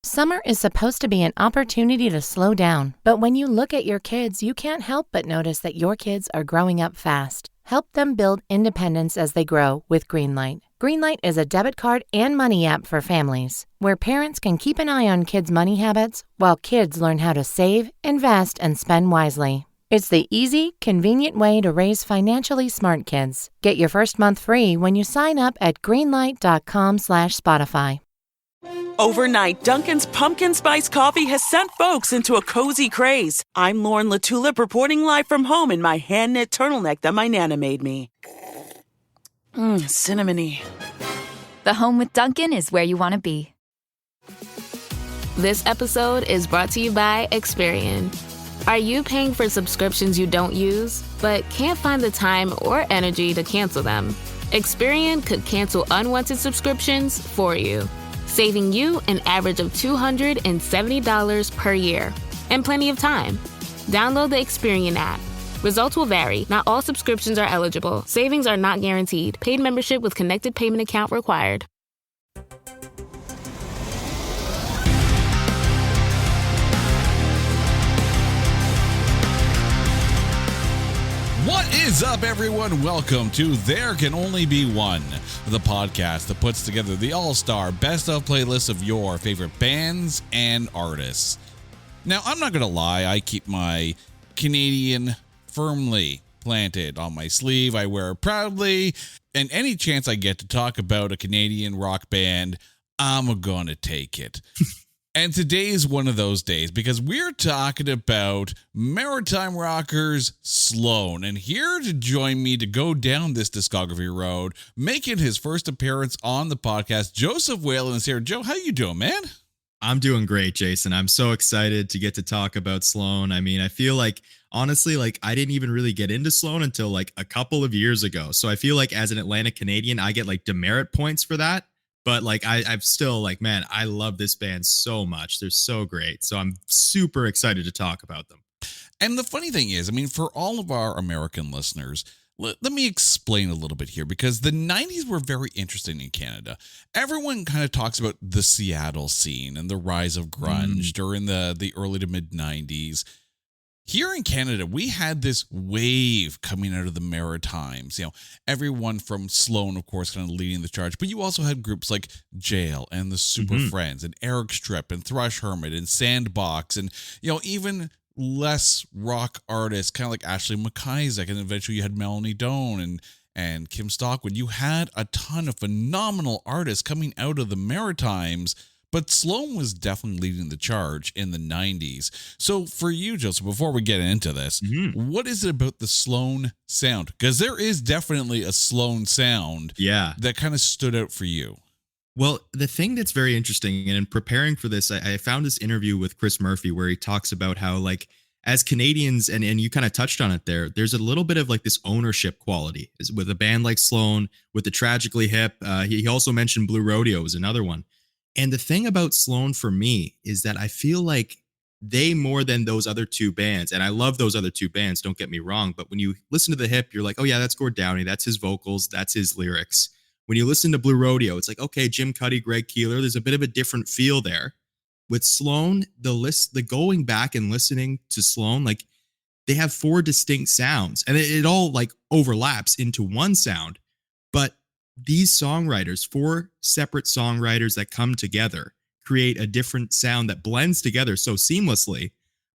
Summer is supposed to be an opportunity to slow down, but when you look at your kids, you can't help but notice that your kids are growing up fast. Help them build independence as they grow with Greenlight. Greenlight is a debit card and money app for families, where parents can keep an eye on kids' money habits while kids learn how to save, invest, and spend wisely. It's the easy, convenient way to raise financially smart kids. Get your first month free when you sign up at greenlight.com/Spotify. Overnight, Dunkin's pumpkin spice coffee has sent folks into a cozy craze. I'm Lauren LaTulip reporting live from home in my hand-knit turtleneck that my Nana made me. Cinnamony. The home with Dunkin' is where you want to be. This episode is brought to you by Experian. Are you paying for subscriptions you don't use, but can't find the time or energy to cancel them? Experian could cancel unwanted subscriptions for you, saving you an average of $270 per year and plenty of time. Download the Experian app. Results will vary. Not all subscriptions are eligible. Savings are not guaranteed. Paid membership with connected payment account required. What is up, everyone? Welcome to There Can Only Be One, the podcast that puts together the all-star best-of playlist of your favorite bands and artists. Now, I'm not going to lie, I keep my Canadian firmly planted on my sleeve. I wear it proudly, and any chance I get to talk about a Canadian rock band, I'm going to take it. And today is one of those days because we're talking about Maritime rockers Sloan. And here to join me to go down this discography road, making his first appearance on the podcast, Joseph Whalen is here. Joe, how you doing, man? I'm doing great, Jason. I'm so excited to get to talk about Sloan. I mean, I feel like, honestly, I didn't even really get into Sloan until a couple of years ago. So I feel like as an Atlantic Canadian, I get demerit points for that. But I'm still man, I love this band so much. They're so great. So I'm super excited to talk about them. And the funny thing is, I mean, for all of our American listeners, let me explain a little bit here, because the 90s were very interesting in Canada. Everyone kind of talks about the Seattle scene and the rise of grunge during the early to mid 90s. Here in Canada, we had this wave coming out of the Maritimes. You know, everyone from Sloan, of course, kind of leading the charge. But you also had groups like Jail and the Super Friends and Eric Strip and Thrush Hermit and Sandbox and, even less rock artists, kind of like Ashley McIsaac. And eventually you had Melanie Doan and Kim Stockwood. You had a ton of phenomenal artists coming out of the Maritimes. But Sloan was definitely leading the charge in the 90s. So for you, Joseph, before we get into this, what is it about the Sloan sound? Because there is definitely a Sloan sound that kind of stood out for you. Well, the thing that's very interesting, and in preparing for this, I found this interview with Chris Murphy where he talks about how, as Canadians, and you kind of touched on it there's a little bit of this ownership quality with a band like Sloan, with the Tragically Hip. He also mentioned Blue Rodeo was another one. And the thing about Sloan for me is that I feel like they, more than those other two bands, and I love those other two bands, don't get me wrong, but when you listen to the Hip, you're like, oh yeah, that's Gord Downie, that's his vocals, that's his lyrics. When you listen to Blue Rodeo, it's like, okay, Jim Cuddy, Greg Keeler, there's a bit of a different feel there. With Sloan, the going back and listening to Sloan, they have four distinct sounds, and it all overlaps into one sound, but these songwriters, four separate songwriters that come together, create a different sound that blends together so seamlessly,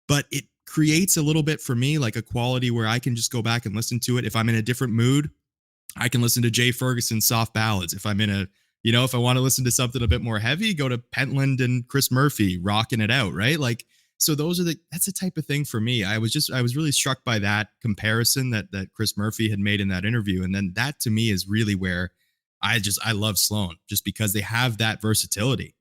but it creates a little bit for me a quality where I can just go back and listen to it. If I'm in a different mood, I can listen to Jay Ferguson's soft ballads. If I'm in if I want to listen to something a bit more heavy, go to Pentland and Chris Murphy rocking it out, right? So that's the type of thing for me. I was really struck by that comparison that Chris Murphy had made in that interview. And then that to me is really where I love Sloan, just because they have that versatility.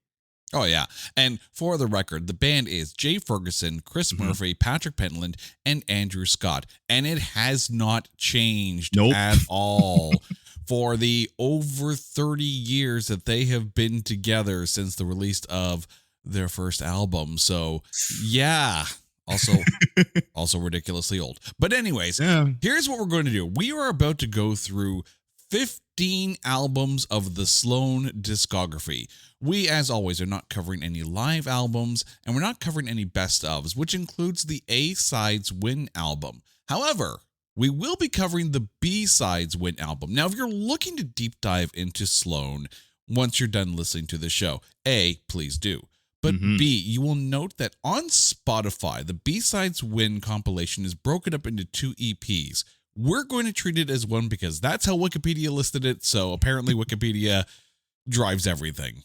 Oh, yeah. And for the record, the band is Jay Ferguson, Chris Murphy, Patrick Pentland, and Andrew Scott. And it has not changed at all for the over 30 years that they have been together since the release of their first album. So, yeah. Also ridiculously old. But anyways, here's what we're going to do. We are about to go through 15 albums of the Sloan discography. We, as always, are not covering any live albums, and we're not covering any best ofs, which includes the A-Sides Win album. However, we will be covering the B-Sides Win album. Now, if you're looking to deep dive into Sloan once you're done listening to the show, A, please do. But B, you will note that on Spotify, the B-Sides Win compilation is broken up into 2 EPs. We're going to treat it as one because that's how Wikipedia listed it, so apparently Wikipedia drives everything.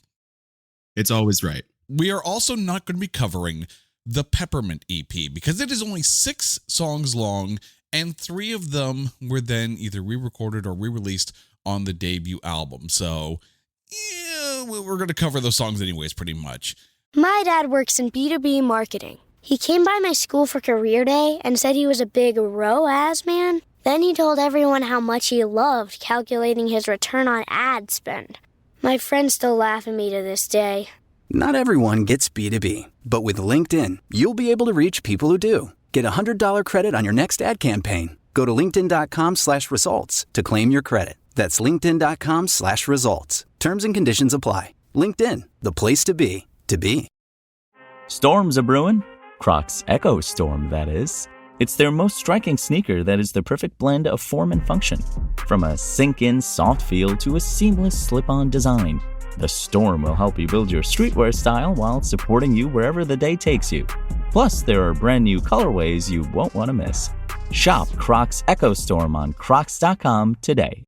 It's always right. We are also not going to be covering the Peppermint EP because it is only 6 songs long, and 3 of them were then either re-recorded or re-released on the debut album. So, yeah, we're going to cover those songs anyways, pretty much. My dad works in B2B marketing. He came by my school for career day and said he was a big ROAS man. Then he told everyone how much he loved calculating his return on ad spend. My friends still laugh at me to this day. Not everyone gets B2B, but with LinkedIn, you'll be able to reach people who do. Get a $100 credit on your next ad campaign. Go to linkedin.com/results to claim your credit. That's linkedin.com/results. Terms and conditions apply. LinkedIn, the place to be, to be. Storms are brewing. Crocs Echo Storm, that is. It's their most striking sneaker that is the perfect blend of form and function. From a sink-in soft feel to a seamless slip-on design, the Storm will help you build your streetwear style while supporting you wherever the day takes you. Plus, there are brand new colorways you won't want to miss. Shop Crocs Echo Storm on crocs.com today.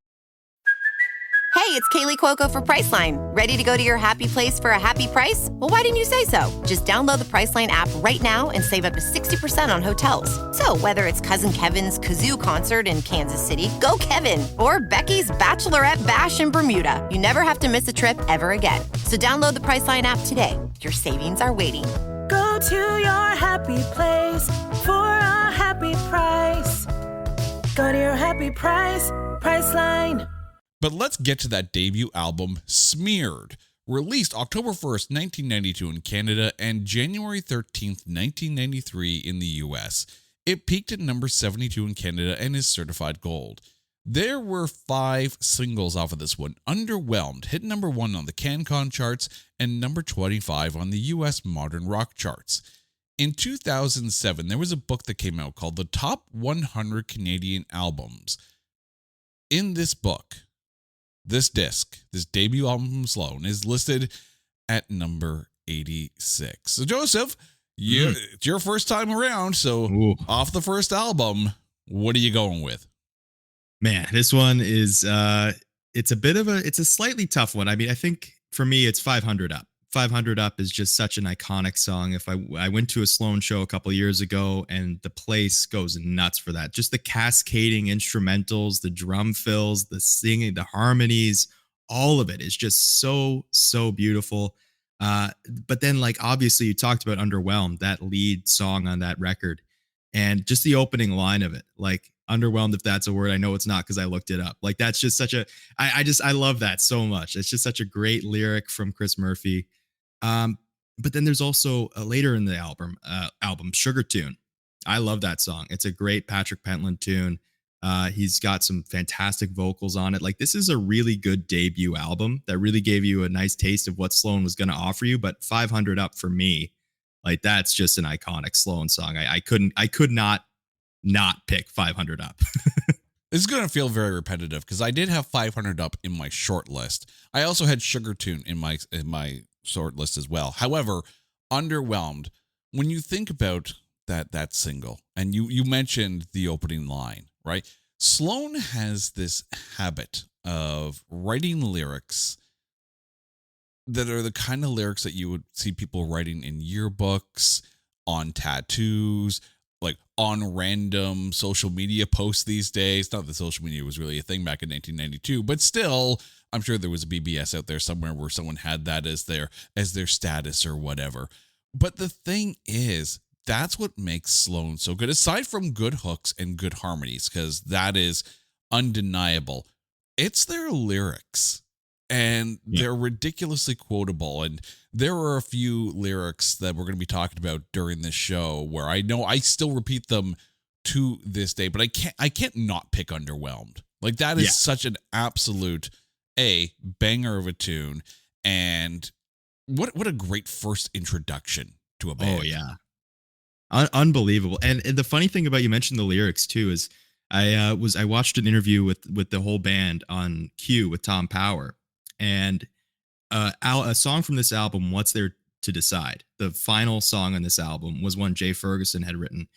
Hey, it's Kaylee Cuoco for Priceline. Ready to go to your happy place for a happy price? Well, why didn't you say so? Just download the Priceline app right now and save up to 60% on hotels. So whether it's Cousin Kevin's Kazoo Concert in Kansas City, go Kevin, or Becky's Bachelorette Bash in Bermuda, you never have to miss a trip ever again. So download the Priceline app today. Your savings are waiting. Go to your happy place for a happy price. Go to your happy price, Priceline. But let's get to that debut album, Smeared, released October 1st, 1992 in Canada and January 13th, 1993 in the US. It peaked at number 72 in Canada and is certified gold. There were 5 singles off of this one. Underwhelmed hit number 1 on the CanCon charts and number 25 on the US modern rock charts. In 2007, there was a book that came out called The Top 100 Canadian Albums. In this book, this debut album from Sloan, is listed at number 86. So, Joseph, it's your first time around. So, off the first album, what are you going with? Man, this one is, it's a slightly tough one. I mean, I think for me, it's 500 Up. 500 Up is just such an iconic song. If I went to a Sloan show a couple years ago and the place goes nuts for that. Just the cascading instrumentals, the drum fills, the singing, the harmonies, all of it is just so beautiful. But then, like, obviously you talked about Underwhelmed, that lead song on that record, and just the opening line of it, like, underwhelmed, if that's a word. I know it's not because I looked it up. Like, that's just such a, I love that so much. It's just such a great lyric from Chris Murphy. But then there's also later in the album, Sugar Tune. I love that song. It's a great Patrick Pentland tune. He's got some fantastic vocals on it. Like, this is a really good debut album that really gave you a nice taste of what Sloan was going to offer you. But 500 Up for me, like, that's just an iconic Sloan song. I could not pick 500 Up. This is going to feel very repetitive because I did have 500 Up in my short list. I also had Sugar Tune in my short list as well. However, Underwhelmed, when you think about that single, and you mentioned the opening line, right? Sloan has this habit of writing lyrics that are the kind of lyrics that you would see people writing in yearbooks, on tattoos, like on random social media posts these days. Not that social media was really a thing back in 1992, but still, I'm sure there was a BBS out there somewhere where someone had that as their status or whatever. But the thing is, that's what makes Sloan so good. Aside from good hooks and good harmonies, because that is undeniable, it's their lyrics. And they're ridiculously quotable. And there are a few lyrics that we're going to be talking about during this show where I know I still repeat them to this day, but I can't not pick Underwhelmed. Like that is such an absolute banger of a tune. And what a great first introduction to a band. Oh yeah. Unbelievable. And the funny thing about, you mentioned the lyrics too, is I watched an interview with the whole band on Q with Tom Power, and a song from this album, What's There to Decide, the final song on this album, was one Jay Ferguson had written.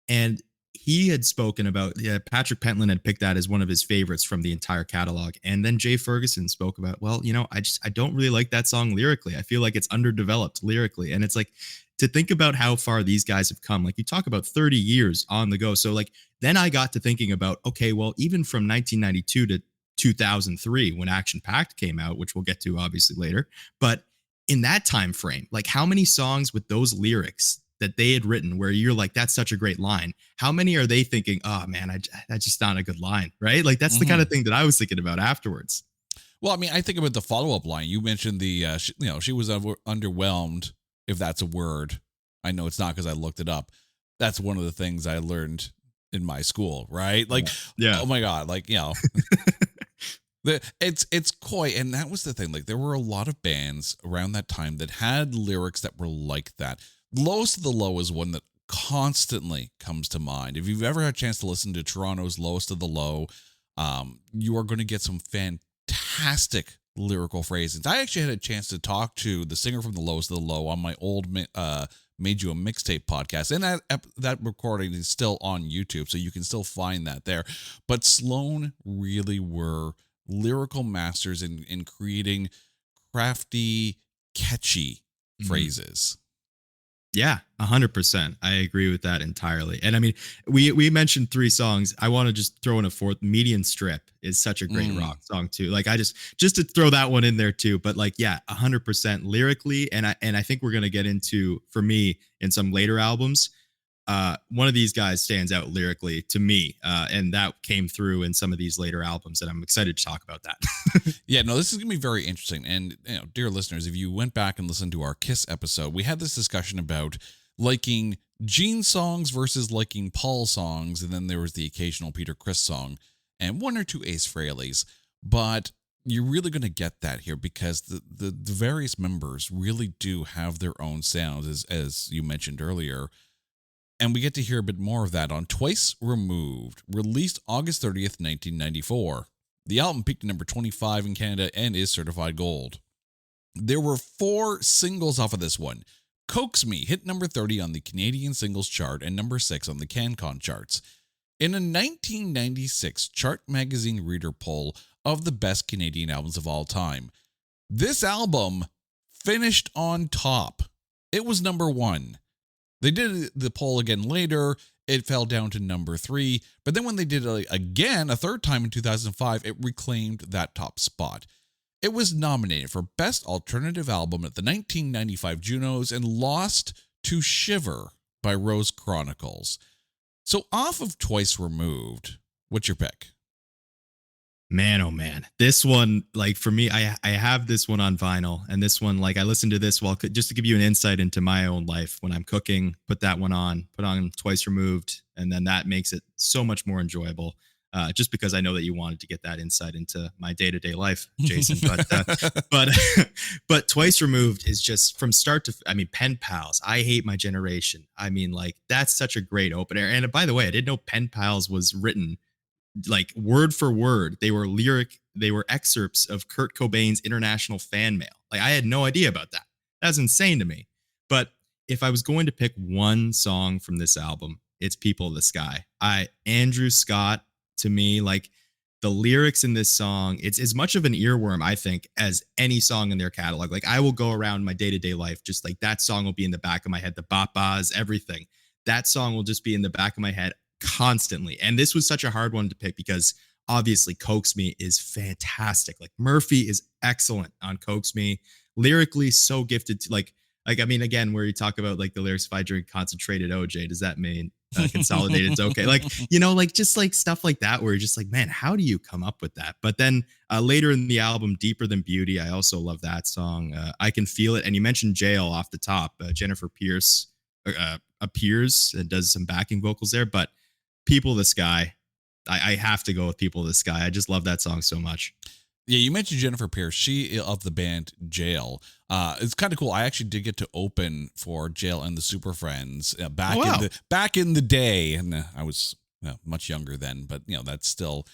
And he had spoken about, Patrick Pentland had picked that as one of his favorites from the entire catalog. And then Jay Ferguson spoke about, well, I don't really like that song lyrically. I feel like it's underdeveloped lyrically. And it's like, to think about how far these guys have come, like you talk about 30 years on the go. So like, then I got to thinking about, okay, well, even from 1992 to 2003, when Action Pact came out, which we'll get to obviously later, but in that time frame, like how many songs with those lyrics that they had written where you're like, that's such a great line, how many are they thinking, oh man, that's just not a good line, right? Like that's the kind of thing that I was thinking about afterwards. Well, I mean, I think about the follow-up line. You mentioned she was underwhelmed, if that's a word. I know it's not because I looked it up. That's one of the things I learned in my school, right? Like, oh my God, like, it's coy. And that was the thing. Like, there were a lot of bands around that time that had lyrics that were like that. Lowest of the Low is one that constantly comes to mind. If you've ever had a chance to listen to Toronto's Lowest of the Low, you are going to get some fantastic lyrical phrasings. I actually had a chance to talk to the singer from the Lowest of the Low on my old Made You a Mixtape podcast, and that recording is still on YouTube, so you can still find that there. But Sloan really were lyrical masters in creating crafty, catchy phrases. Yeah, 100%. I agree with that entirely. And I mean, we mentioned 3 songs. I want to just throw in a fourth. Median Strip is such a great rock song too. Like I just to throw that one in there too. But like, 100% lyrically. And I think we're going to get into, for me, in some later albums, one of these guys stands out lyrically to me. And that came through in some of these later albums, and I'm excited to talk about that. No, this is going to be very interesting. And, dear listeners, if you went back and listened to our Kiss episode, we had this discussion about liking Gene songs versus liking Paul songs. And then there was the occasional Peter Criss song and 1 or 2 Ace Frehleys. But you're really going to get that here because the various members really do have their own sounds, as you mentioned earlier. And we get to hear a bit more of that on Twice Removed, released August 30th, 1994. The album peaked at number 25 in Canada and is certified gold. There were 4 singles off of this one. Coax Me hit number 30 on the Canadian Singles Chart and number 6 on the CanCon charts. In a 1996 Chart Magazine reader poll of the best Canadian albums of all time, this album finished on top. It was number 1. They did the poll again later. It fell down to number 3. But then when they did it again, a third time in 2005, it reclaimed that top spot. It was nominated for Best Alternative Album at the 1995 Junos and lost to Shiver by Rose Chronicles. So off of Twice Removed, what's your pick? Man, oh man, this one, like for me, I have this one on vinyl, and this one, like I listen to this while, just to give you an insight into my own life when I'm cooking, put on Twice Removed, and then that makes it so much more enjoyable. Just because I know that you wanted to get that insight into my day-to-day life, Jason. But Twice Removed is just from start to, I mean, Pen Pals, I Hate My Generation. I mean, like that's such a great opener. And by the way, I didn't know Pen Pals was written like word for word. They were excerpts of Kurt Cobain's international fan mail. Like I had no idea about that. That's insane to me. But if I was going to pick one song from this album, it's People of the Sky. Andrew Scott, to me, like the lyrics in this song, it's as much of an earworm, I think, as any song in their catalog. Like I will go around my day-to-day life, just like that song will be in the back of my head, the bop-bahs, everything. That song will just be in the back of my head constantly. And this was such a hard one to pick because obviously Coax Me is fantastic. Like Murphy is excellent on Coax Me. Lyrically so gifted to like I mean, again, where you talk about like the lyrics, if I drink concentrated OJ, does that mean consolidated's okay? Like, like just like stuff like that where you're just like, man, how do you come up with that? But then later in the album, Deeper Than Beauty, I also love that song. I Can Feel It. And you mentioned Jail off the top. Jennifer Pierce appears and does some backing vocals there, but People of the Sky, I have to go with People of the Sky. I just love that song so much. Yeah, you mentioned Jennifer Pierce. She of the band Jail. It's kind of cool. I actually did get to open for Jail and the Super Friends back in the day, and I was much younger then. But that's still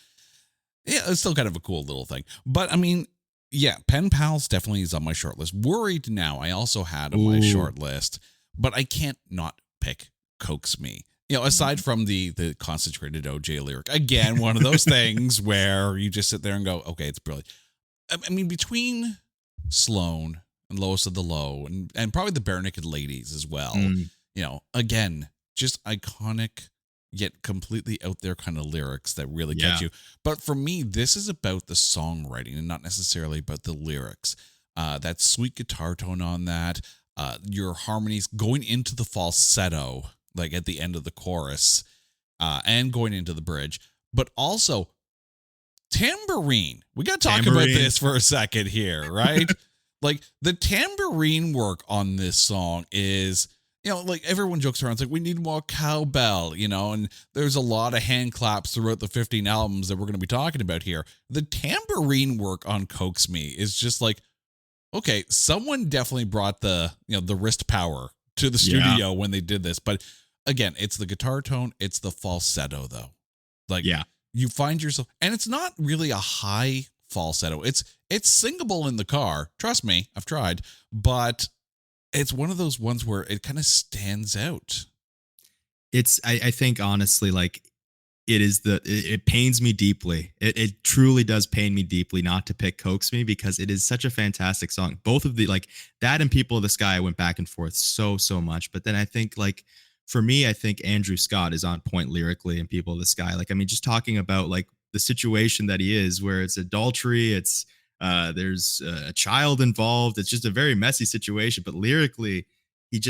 it's still kind of a cool little thing. But I mean, yeah, Pen Pals definitely is on my short list. Worried Now, I also had on my short list, but I can't not pick Coax Me. Aside from the concentrated OJ lyric, again, one of those things where you just sit there and go, okay, it's brilliant. I mean, between Sloan and Lowest of the Low and probably the Bare Naked Ladies as well, again, just iconic yet completely out there kind of lyrics that really get you. But for me, this is about the songwriting and not necessarily about the lyrics. That sweet guitar tone on that, your harmonies going into the falsetto, like at the end of the chorus, and going into the bridge, but also tambourine. We got to talk about this for a second here, right? Like the tambourine work on this song is, like everyone jokes around. It's like, we need more cowbell, and there's a lot of hand claps throughout the 15 albums that we're going to be talking about here. The tambourine work on Coax Me is just like, okay, someone definitely brought the wrist power to the studio when they did this. But again, it's the guitar tone, it's the falsetto though. Like you find yourself, and it's not really a high falsetto. It's singable in the car. Trust me, I've tried, but it's one of those ones where it kind of stands out. I think honestly, like it pains me deeply. It truly does pain me deeply not to pick Coax Me, because it is such a fantastic song. Both of the, like that and People of the Sky, I went back and forth so much. But then I think, like, for me, I think Andrew Scott is on point lyrically in People of the Sky. Like, I mean, just talking about like the situation that he is, where it's adultery, it's there's a child involved. It's just a very messy situation. But lyrically, he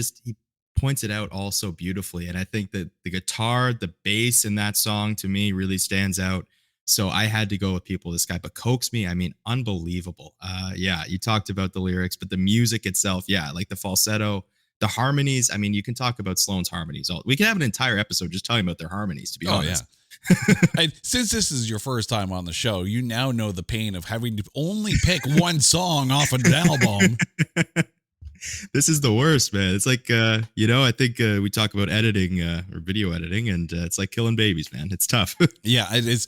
points it out all so beautifully. And I think that the guitar, the bass in that song to me really stands out. So I had to go with People of the Sky. But Coax Me, I mean, unbelievable. You talked about the lyrics, but the music itself, like the falsetto, the harmonies. I mean, you can talk about Sloan's harmonies. We can have an entire episode just talking about their harmonies, to be honest. And since this is your first time on the show, you now know the pain of having to only pick one song off an album. This is the worst, man. It's like, I think we talk about editing or video editing, and it's like killing babies, man. It's tough. Yeah, it is.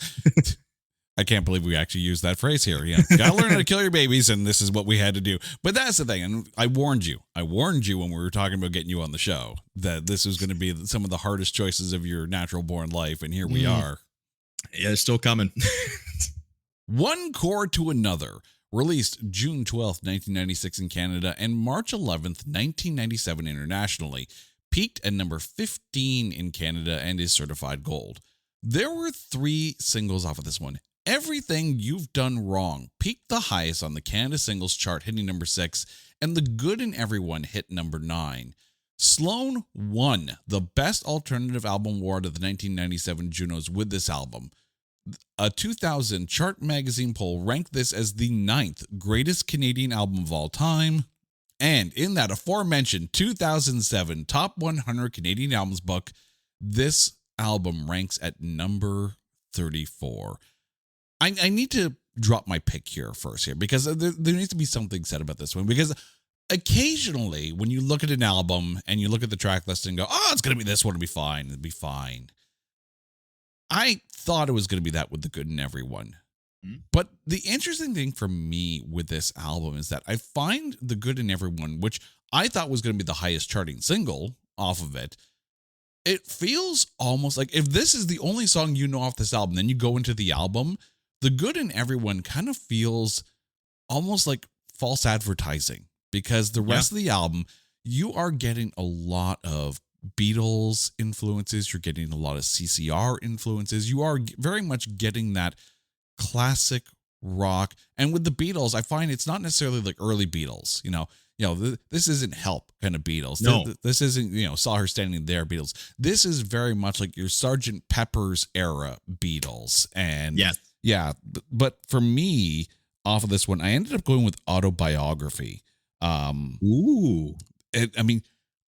I can't believe we actually used that phrase here. Yeah, gotta learn how to kill your babies, and this is what we had to do. But that's the thing, and I warned you when we were talking about getting you on the show that this was going to be some of the hardest choices of your natural born life, and here we are. Yeah, it's still coming. One Chord to Another, released June 12th, 1996 in Canada and March 11th, 1997 internationally, peaked at number 15 in Canada and is certified gold. There were 3 singles off of this one. Everything You've Done Wrong peaked the highest on the Canada Singles Chart, hitting number 6, and The Good in Everyone hit number 9. Sloan won the Best Alternative Album Award of the 1997 Junos with this album. A 2000 Chart magazine poll ranked this as the 9th greatest Canadian album of all time. And in that aforementioned 2007 Top 100 Canadian Albums book, this album ranks at number 34. I need to drop my pick here first here, because there needs to be something said about this one, because occasionally when you look at an album and you look at the track list and go, oh, it's going to be this one, it'll be fine. I thought it was going to be that with The Good in Everyone. But the interesting thing for me with this album is that I find The Good in Everyone, which I thought was going to be the highest charting single off of it, it feels almost like if this is the only song you know off this album, then you go into the album, The Good in Everyone kind of feels almost like false advertising, because the rest of the album, you are getting a lot of Beatles influences, you're getting a lot of CCR influences, you are very much getting that classic rock. And with the Beatles, I find it's not necessarily like early Beatles, this isn't Help kind of Beatles. No. This isn't, Saw Her Standing There Beatles. This is very much like your Sgt. Pepper's era Beatles. And but for me, off of this one, I ended up going with Autobiography. I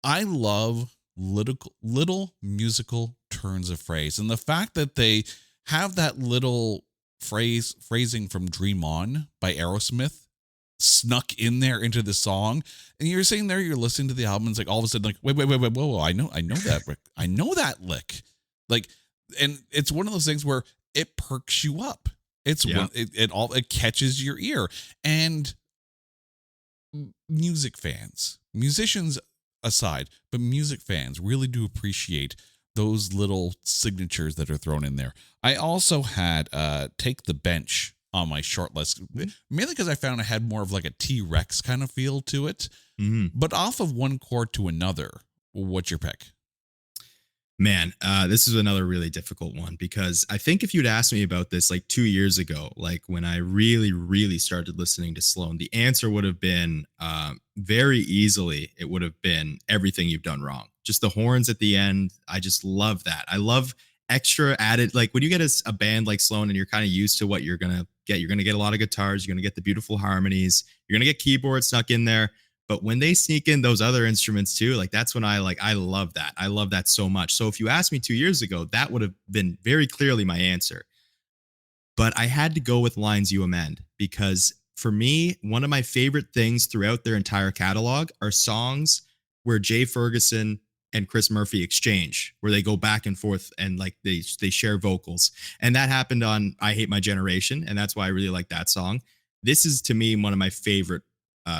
love little musical turns of phrase, and the fact that they have that little phrasing from Dream On by Aerosmith snuck in there into the song, and you're sitting there, you're listening to the album, and it's like all of a sudden, like, wait, whoa, I know that, Rick. I know that lick. Like, and it's one of those things where it perks you up. It's it catches your ear. And music fans, musicians aside, but music fans really do appreciate those little signatures that are thrown in there. I also had Take the Bench on my short list, mainly because I found it had more of like a T-Rex kind of feel to it. But off of one chord to another, what's your pick? Man, this is another really difficult one, because I think if you'd asked me about this like 2 years ago, like when I really, really started listening to Sloan, the answer would have been very easily, it would have been Everything You've Done Wrong. Just the horns at the end. I just love that. I love extra added, like when you get a band like Sloan and you're kind of used to what you're going to get a lot of guitars, you're going to get the beautiful harmonies, you're going to get keyboards snuck in there. But when they sneak in those other instruments too, like that's when I love that. I love that so much. So if you asked me 2 years ago, that would have been very clearly my answer. But I had to go with Lines You Amend, because for me, one of my favorite things throughout their entire catalog are songs where Jay Ferguson and Chris Murphy exchange, where they go back and forth and like they share vocals. And that happened on I Hate My Generation, and that's why I really like that song. This is, to me, one of my favorite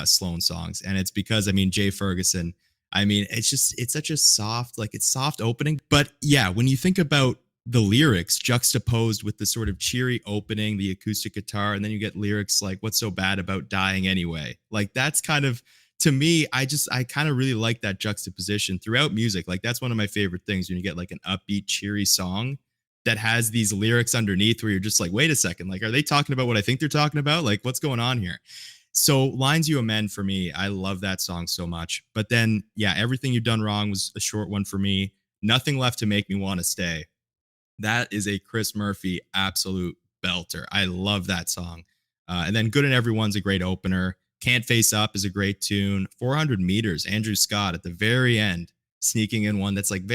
Sloan songs, and it's because, I mean, Jay Ferguson, I mean, it's such a soft, like, it's soft opening. But yeah, when you think about the lyrics juxtaposed with the sort of cheery opening, the acoustic guitar, and then you get lyrics like, what's so bad about dying anyway? Like, that's kind of, to me, I kind of really like that juxtaposition throughout music. Like, that's one of my favorite things, when you get like an upbeat, cheery song that has these lyrics underneath where you're just like, wait a second, like, are they talking about what I think they're talking about? Like, what's going on here? So Lines You Amend, for me, I love that song so much. But then, yeah, Everything You've Done Wrong was a short one for me. Nothing Left to Make Me Want to Stay. That is a Chris Murphy absolute belter. I love that song. And then Good in Everyone's a great opener. Can't Face Up is a great tune. 400 Meters, Andrew Scott at the very end, sneaking in one that's like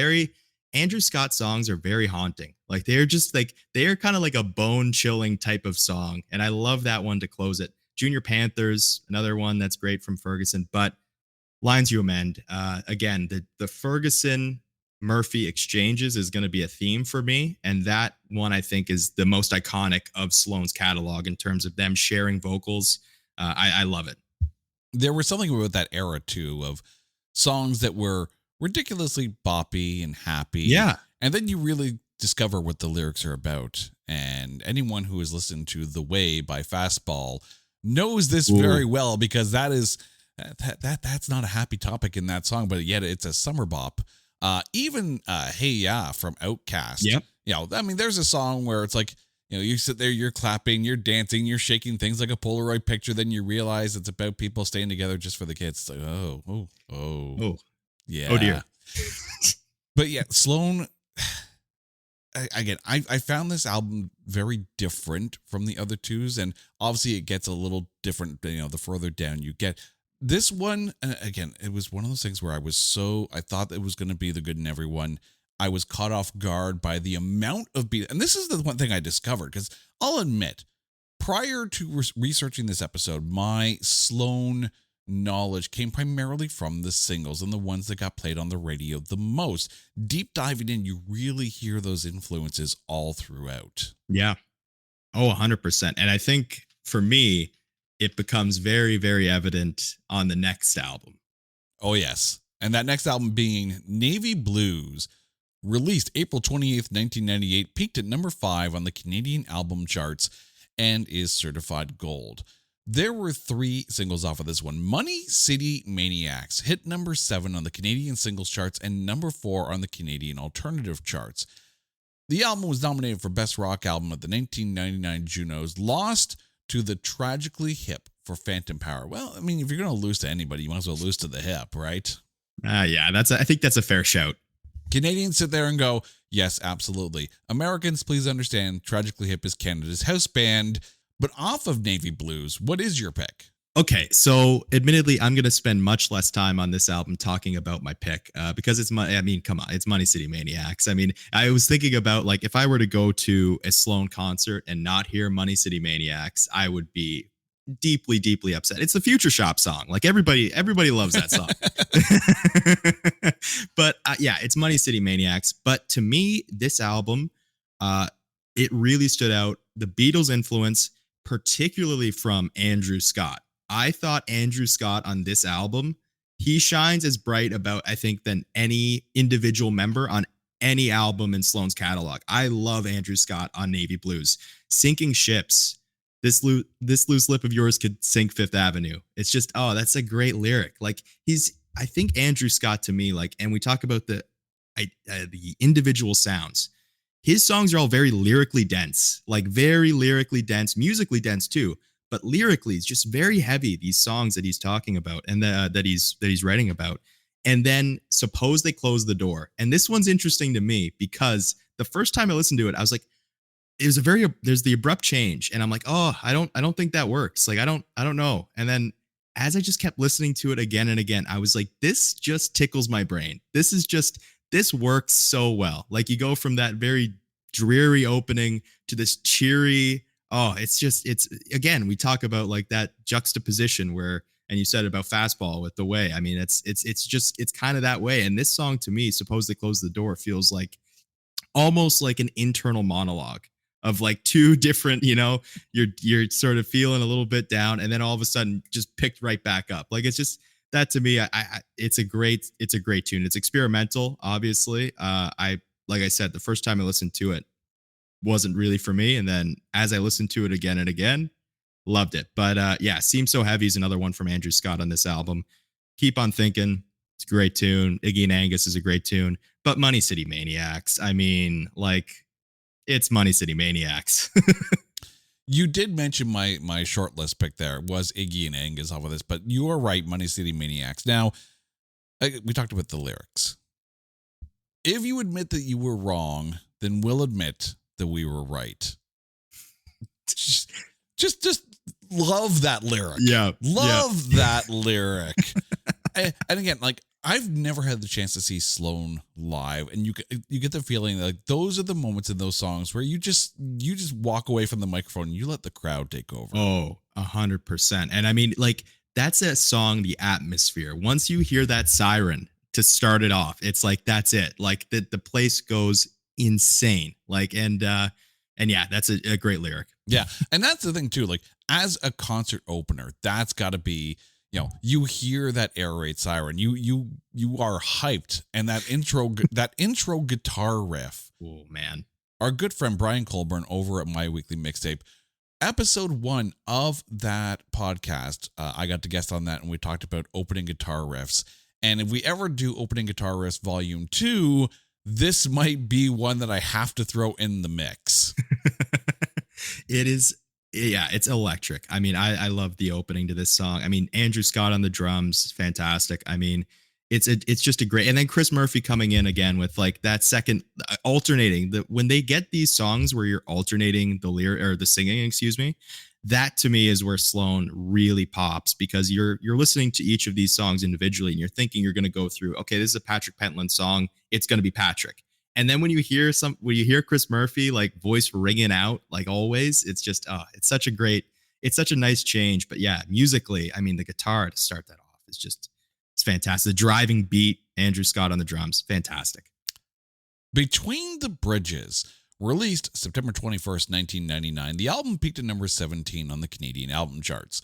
Andrew Scott songs are very haunting. Like, they're just like, they're kind of like a bone chilling type of song. And I love that one to close it. Junior Panthers, another one that's great from Ferguson. But Lines You Amend, again, the Ferguson Murphy exchanges is going to be a theme for me. And that one, I think, is the most iconic of Sloan's catalog in terms of them sharing vocals. I love it. There was something about that era, too, of songs that were ridiculously boppy and happy. Yeah. And then you really discover what the lyrics are about. And anyone who has listened to The Way by Fastball knows this very well, because that's not a happy topic in that song, but yet it's a summer bop. Even Hey Ya from Outkast. Yep. You know, I mean, there's a song where it's like, you know, you sit there, you're clapping, you're dancing, you're shaking things like a Polaroid picture. Then you realize it's about people staying together just for the kids. It's like, oh, yeah. Oh dear. But yeah, Sloan, again, I found this album very different from the other twos, and obviously it gets a little different, you know, the further down you get. This one, again, it was one of those things where I thought it was going to be the Good in Everyone. I was caught off guard by the amount of beat. And this is the one thing I discovered, because I'll admit, prior to researching this episode, my Sloan knowledge came primarily from the singles and the ones that got played on the radio the most. Deep diving in, you really hear those influences all throughout. Yeah. Oh, 100%. And I think for me, it becomes very, very evident on the next album. Oh, yes. And that next album being Navy Blues, released April 28th, 1998, peaked at number 5 on the Canadian album charts and is certified gold. There were 3 singles off of this one. Money City Maniacs hit number 7 on the Canadian singles charts and number 4 on the Canadian alternative charts. The album was nominated for Best Rock Album at the 1999 Junos, lost to the Tragically Hip for Phantom Power. Well, I mean, if you're going to lose to anybody, you might as well lose to the hip, right? Yeah, I think that's a fair shout. Canadians sit there and go, yes, absolutely. Americans, please understand, Tragically Hip is Canada's house band. But off of Navy Blues, what is your pick? Okay, so admittedly, I'm going to spend much less time on this album talking about my pick because it's I mean, come on, it's Money City Maniacs. I mean, I was thinking about like if I were to go to a Sloan concert and not hear Money City Maniacs, I would be deeply, deeply upset. It's the Future Shop song. Like everybody loves that song. But yeah, it's Money City Maniacs. But to me, this album, it really stood out. The Beatles influence, particularly from Andrew Scott. I thought Andrew Scott on this album, he shines as bright about, I think, than any individual member on any album in Sloan's catalog. I love Andrew Scott on Navy Blues. Sinking Ships. This loose lip of yours could sink Fifth Avenue. It's just, oh, that's a great lyric. Like I think Andrew Scott to me, like, and we talk about the individual sounds. His songs are all very lyrically dense, like very lyrically dense, musically dense too. But lyrically, it's just very heavy. These songs that he's talking about and that he's writing about. And then Suppose They Close the Door. And this one's interesting to me because the first time I listened to it, I was like, there's the abrupt change, and I'm like, oh, I don't think that works. Like I don't know. And then as I just kept listening to it again and again, I was like, this just tickles my brain. This works so well. Like you go from that very dreary opening to this cheery. Oh, it's again, we talk about like that juxtaposition where, and you said about Fastball with The Way. I mean, it's kind of that way. And this song to me, Suppose They Close the Door, feels like almost like an internal monologue of like two different, you're sort of feeling a little bit down and then all of a sudden just picked right back up. Like it's just that to me, it's a great tune. It's experimental, obviously. Like I said, the first time I listened to it wasn't really for me. And then as I listened to it again and again, loved it. But yeah, Seems So Heavy is another one from Andrew Scott on this album. Keep on Thinking. It's a great tune. Iggy and Angus is a great tune. But Money City Maniacs, I mean, like, it's Money City Maniacs. You did mention my short list pick there was Iggy and Angus off of this, but you are right, Money City Maniacs. Now, we talked about the lyrics. If you admit that you were wrong, then we'll admit that we were right. Just love that lyric. Yeah. Love that lyric. And again, like, I've never had the chance to see Sloan live, and you get the feeling that like those are the moments in those songs where you just walk away from the microphone and you let the crowd take over. Oh, 100%. And I mean, like, that's a song, the atmosphere. Once you hear that siren to start it off, it's like that's it. Like the place goes insane. Like and yeah, that's a great lyric. Yeah, and that's the thing too. Like as a concert opener, that's got to be. You hear that air raid siren, you are hyped, and that intro guitar riff. Oh man. Our good friend Brian Colburn over at My Weekly Mixtape, episode 1 of that podcast, I got to guest on that, and we talked about opening guitar riffs. And if we ever do opening guitar riffs volume 2, this might be one that I have to throw in the mix. It is. Yeah, it's electric. I mean, I love the opening to this song. I mean, Andrew Scott on the drums, fantastic. I mean, it's just a great. And then Chris Murphy coming in again with like that second alternating. When they get these songs where you're alternating the lyric or the singing, excuse me, that to me is where Sloan really pops because you're listening to each of these songs individually and you're thinking you're going to go through. Okay, this is a Patrick Pentland song. It's going to be Patrick. And then when you hear Chris Murphy like voice ringing out like always, it's just it's such a nice change. But yeah, musically, I mean the guitar to start that off is it's fantastic. The driving beat, Andrew Scott on the drums, fantastic. Between the Bridges, released September 21st, 1999, the album peaked at number 17 on the Canadian album charts.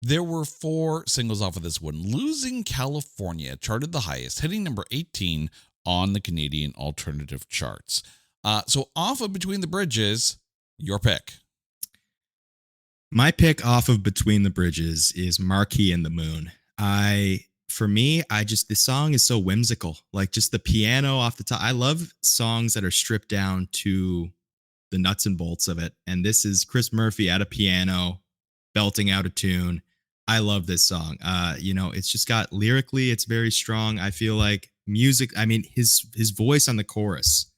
There were 4 singles off of this one. Losing California charted the highest, hitting number 18 on the Canadian alternative charts. So off of Between the Bridges, your pick. My pick off of Between the Bridges is Marquee and the Moon. The song is so whimsical. Like just the piano off the top. I love songs that are stripped down to the nuts and bolts of it. And this is Chris Murphy at a piano belting out a tune. I love this song. It's just got lyrically, it's very strong. I feel like music, I mean, his voice on the chorus,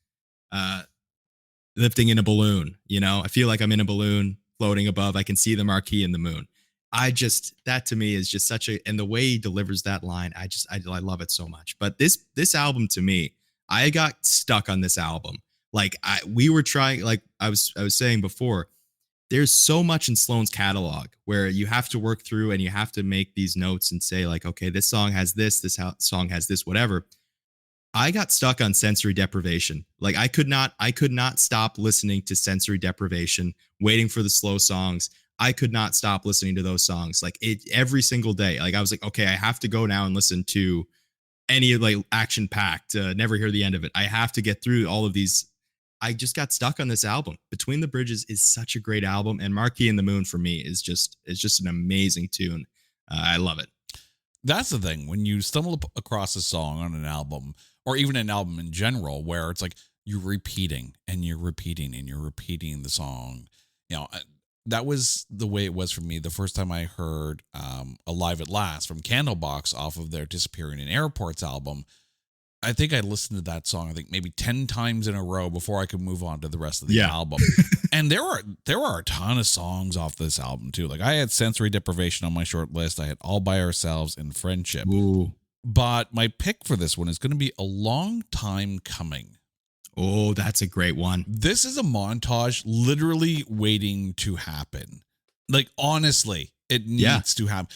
lifting in a balloon, I feel like I'm in a balloon floating above. I can see the marquee and the moon. that to me is just such a, and the way he delivers that line, I love it so much. But this album to me, I got stuck on this album. Like we were trying, like I was saying before, there's so much in Sloan's catalog where you have to work through and you have to make these notes and say like, okay, this song has this song has this, whatever. I got stuck on Sensory Deprivation. Like I could not stop listening to Sensory Deprivation, waiting for the slow songs. I could not stop listening to those songs like every single day. Like I was like, okay, I have to go now and listen to any like Action Packed, Never Hear the End of It. I have to get through all of these. I just got stuck on this album. Between the Bridges is such a great album, and Marquee and the Moon for me is just an amazing tune. I love it. That's the thing when you stumble across a song on an album, or even an album in general, where it's like you're repeating and you're repeating and you're repeating the song. You know, that was the way it was for me the first time I heard Alive at Last from Candlebox off of their Disappearing in Airports album. I think I listened to that song, I think maybe 10 times in a row before I could move on to the rest of the album. And there are a ton of songs off this album too. Like I had Sensory Deprivation on my short list. I had All by Ourselves and Friendship. Ooh. But my pick for this one is going to be A Long Time Coming. Oh, that's a great one. This is a montage literally waiting to happen. Like honestly, it needs to happen.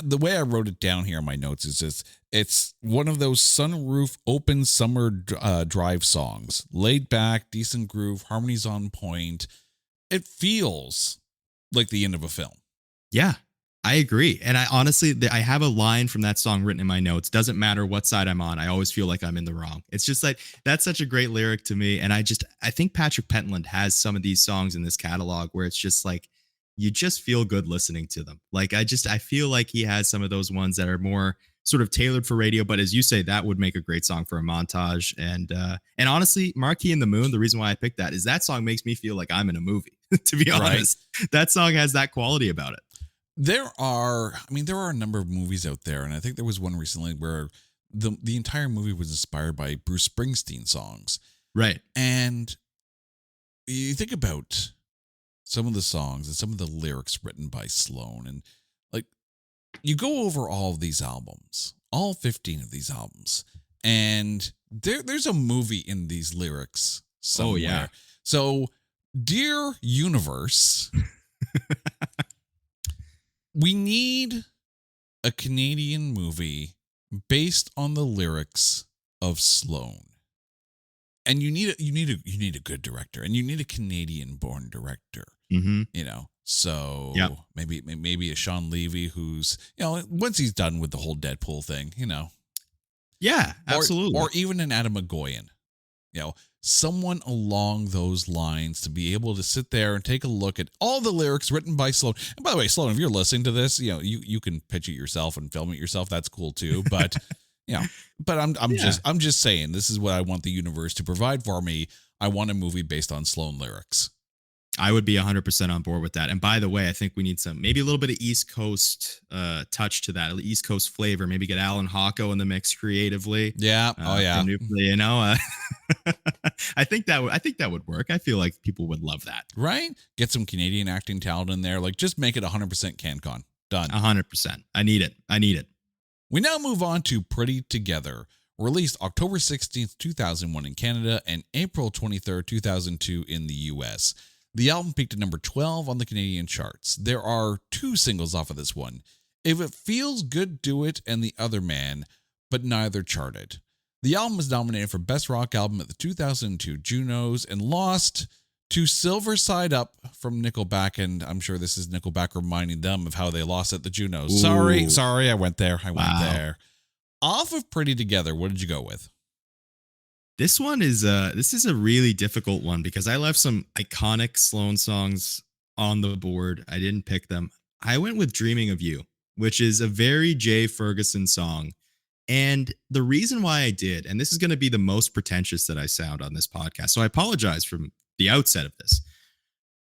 The way I wrote it down here in my notes is just, it's one of those sunroof open summer drive songs. Laid back, decent groove, harmonies on point. It feels like the end of a film. Yeah, I agree. And I honestly, I have a line from that song written in my notes. Doesn't matter what side I'm on. I always feel like I'm in the wrong. It's just like, that's such a great lyric to me. And I think Patrick Pentland has some of these songs in this catalog where it's just like, you just feel good listening to them. Like I feel like he has some of those ones that are more sort of tailored for radio, but as you say, that would make a great song for a montage. And honestly, Marquee and the Moon, the reason why I picked that is that song makes me feel like I'm in a movie, to be honest. That song has that quality about it. There are a number of movies out there, and I think there was one recently where the entire movie was inspired by Bruce Springsteen songs. Right. And you think about some of the songs and some of the lyrics written by Sloan, and like you go over all of these albums, all 15 of these albums, and there's a movie in these lyrics somewhere. Oh yeah. So, dear universe, we need a Canadian movie based on the lyrics of Sloan. And you need a good director, and you need a Canadian-born director. Mm-hmm. You know, so maybe a Sean Levy, who's, you know, once he's done with the whole Deadpool thing, you know, absolutely, or even an Adam McGoyan, you know, someone along those lines to be able to sit there and take a look at all the lyrics written by Sloan. And by the way, Sloan, if you're listening to this, you know, you can pitch it yourself and film it yourself. That's cool too, but. Yeah, but I'm just saying, this is what I want the universe to provide for me. I want a movie based on Sloan lyrics. I would be 100% on board with that. And by the way, I think we need maybe a little bit of East Coast touch to that, East Coast flavor. Maybe get Alan Hocko in the mix creatively. Yeah. You know, I think that would work. I feel like people would love that. Right? Get some Canadian acting talent in there. Like, just make it 100% CanCon. Done. 100%. I need it. We now move on to Pretty Together, released October 16th, 2001 in Canada and April 23rd, 2002 in the US. The album peaked at number 12 on the Canadian charts. There are 2 singles off of this one. If It Feels Good, Do It, and The Other Man, but neither charted. The album was nominated for Best Rock Album at the 2002 Junos and lost to Silver Side Up from Nickelback, and I'm sure this is Nickelback reminding them of how they lost at the Junos. Ooh. Sorry, I went there. There. Off of Pretty Together, what did you go with? This one is a really difficult one because I left some iconic Sloan songs on the board. I didn't pick them. I went with Dreaming of You, which is a very Jay Ferguson song. And the reason why I did, and this is going to be the most pretentious that I sound on this podcast, so I apologize from the outset of this.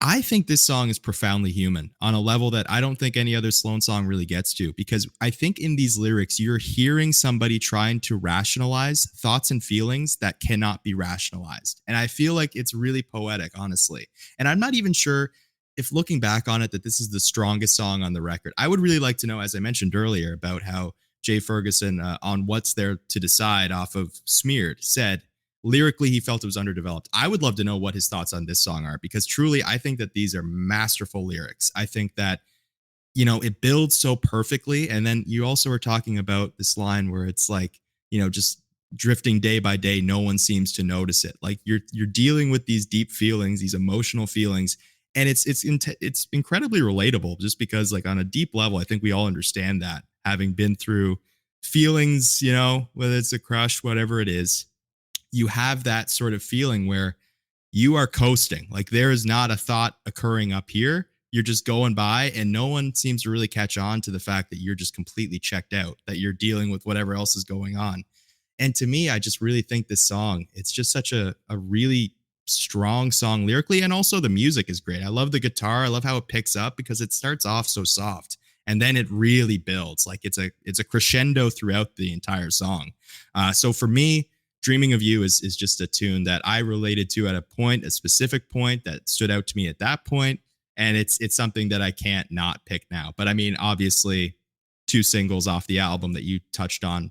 I think this song is profoundly human on a level that I don't think any other Sloan song really gets to, because I think in these lyrics, you're hearing somebody trying to rationalize thoughts and feelings that cannot be rationalized. And I feel like it's really poetic, honestly. And I'm not even sure if looking back on it, that this is the strongest song on the record. I would really like to know, as I mentioned earlier, about how Jay Ferguson on What's There to Decide off of Smeared said lyrically he felt it was underdeveloped. I would love to know what his thoughts on this song are, because truly I think that these are masterful lyrics. I think that, you know, it builds so perfectly. And then you also are talking about this line where it's like, you know, just drifting day by day, no one seems to notice it. Like you're dealing with these deep feelings, these emotional feelings, and it's incredibly relatable, just because like on a deep level, I think we all understand that, having been through feelings, you know, whether it's a crush, whatever it is, you have that sort of feeling where you are coasting. Like there is not a thought occurring up here. You're just going by, and no one seems to really catch on to the fact that you're just completely checked out, that you're dealing with whatever else is going on. And to me, I just really think this song, it's just such a really strong song lyrically. And also the music is great. I love the guitar. I love how it picks up, because it starts off so soft and then it really builds. Like it's a crescendo throughout the entire song. So for me, Dreaming of You is just a tune that I related to at a specific point that stood out to me at that point. And it's something that I can't not pick now. But I mean, obviously, 2 singles off the album that you touched on,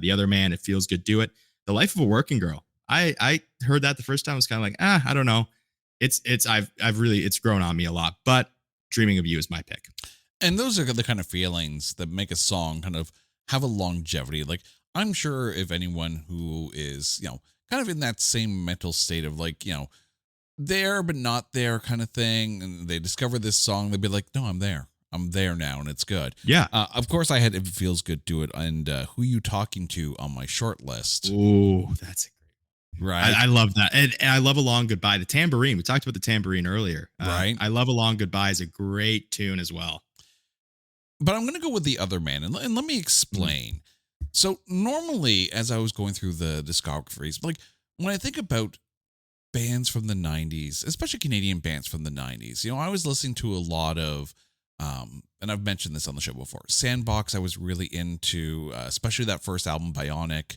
The Other Man, It Feels Good, Do It, The Life of a Working Girl. I heard that the first time, I was kind of like, I don't know. It's grown on me a lot, but Dreaming of You is my pick. And those are the kind of feelings that make a song kind of have a longevity. Like, I'm sure if anyone who is, you know, kind of in that same mental state of like, you know, there but not there kind of thing, and they discover this song, they'd be like, no, I'm there now, and it's good. Yeah. Of course I had If It Feels Good, Do It, and Who You Talking To on my short list. Oh, that's a great. Right. I love that. And I love A Long Goodbye. The tambourine, we talked about the tambourine earlier. Right. I love A Long Goodbye is a great tune as well. But I'm going to go with The Other Man, and let me explain. So normally, as I was going through the discographies, like when I think about bands from the 90s, especially Canadian bands from the 90s, you know, I was listening to a lot of, and I've mentioned this on the show before, Sandbox I was really into, especially that first album, Bionic.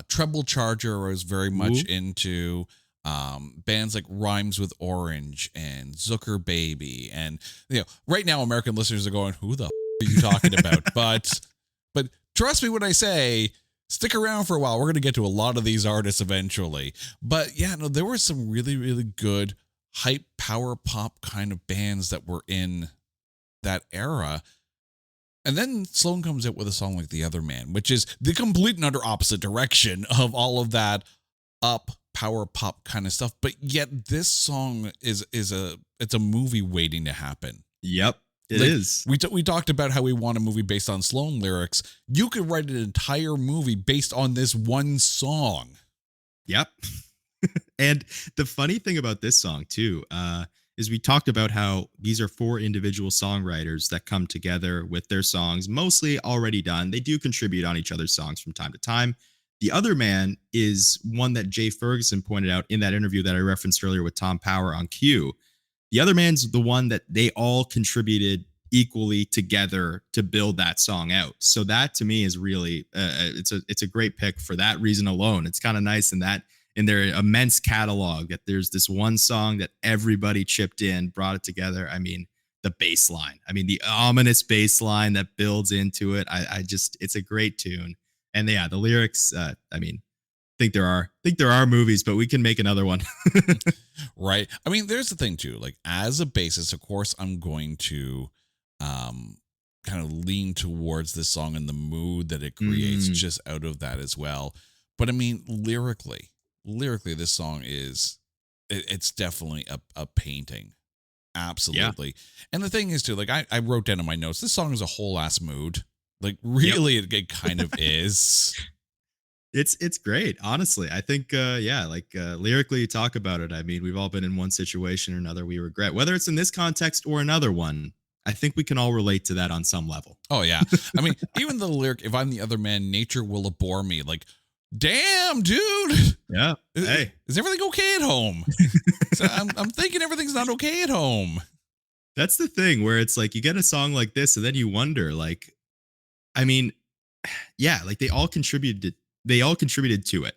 Treble Charger I was very much into. Bands like Rhymes with Orange and Zucker Baby. And, you know, right now American listeners are going, who the are you talking about? But trust me when I say, stick around for a while. We're going to get to a lot of these artists eventually. But yeah, no, there were some really, really good hype power pop kind of bands that were in that era. And then Sloan comes out with a song like The Other Man, which is the complete and utter opposite direction of all of that up power pop kind of stuff. But yet this song it's a movie waiting to happen. Yep. It is. We talked about how we want a movie based on Sloan lyrics. You could write an entire movie based on this one song. Yep. And the funny thing about this song too, is we talked about how these are 4 individual songwriters that come together with their songs mostly already done. They do contribute on each other's songs from time to time. The Other Man is one that Jay Ferguson pointed out in that interview that I referenced earlier with Tom Power on Q. The Other Man's the one that they all contributed equally together to build that song out. So that to me is really it's a great pick for that reason alone. It's kind of nice in their immense catalog that there's this one song that everybody chipped in, brought it together. I mean, the bass line. I mean, the ominous bass line that builds into it. It's a great tune. And yeah, the lyrics, I mean, think there are movies, but we can make another one. Right. I mean, there's the thing too, like as a bassist, of course, I'm going to kind of lean towards this song and the mood that it creates just out of that as well. But I mean, lyrically, this song it's definitely a painting. Absolutely. Yeah. And the thing is too, like I wrote down in my notes, this song is a whole ass mood. Like really, it kind of is. It's great, honestly. I think, lyrically, you talk about it. I mean, we've all been in one situation or another we regret, whether it's in this context or another one. I think we can all relate to that on some level. Oh, yeah. I mean, even the lyric, if I'm the other man, nature will abhor me. Like, damn, dude. Yeah. Hey. Is everything okay at home? So I'm thinking everything's not okay at home. That's the thing where it's like you get a song like this and then you wonder, like, I mean, yeah, like they all contributed to it.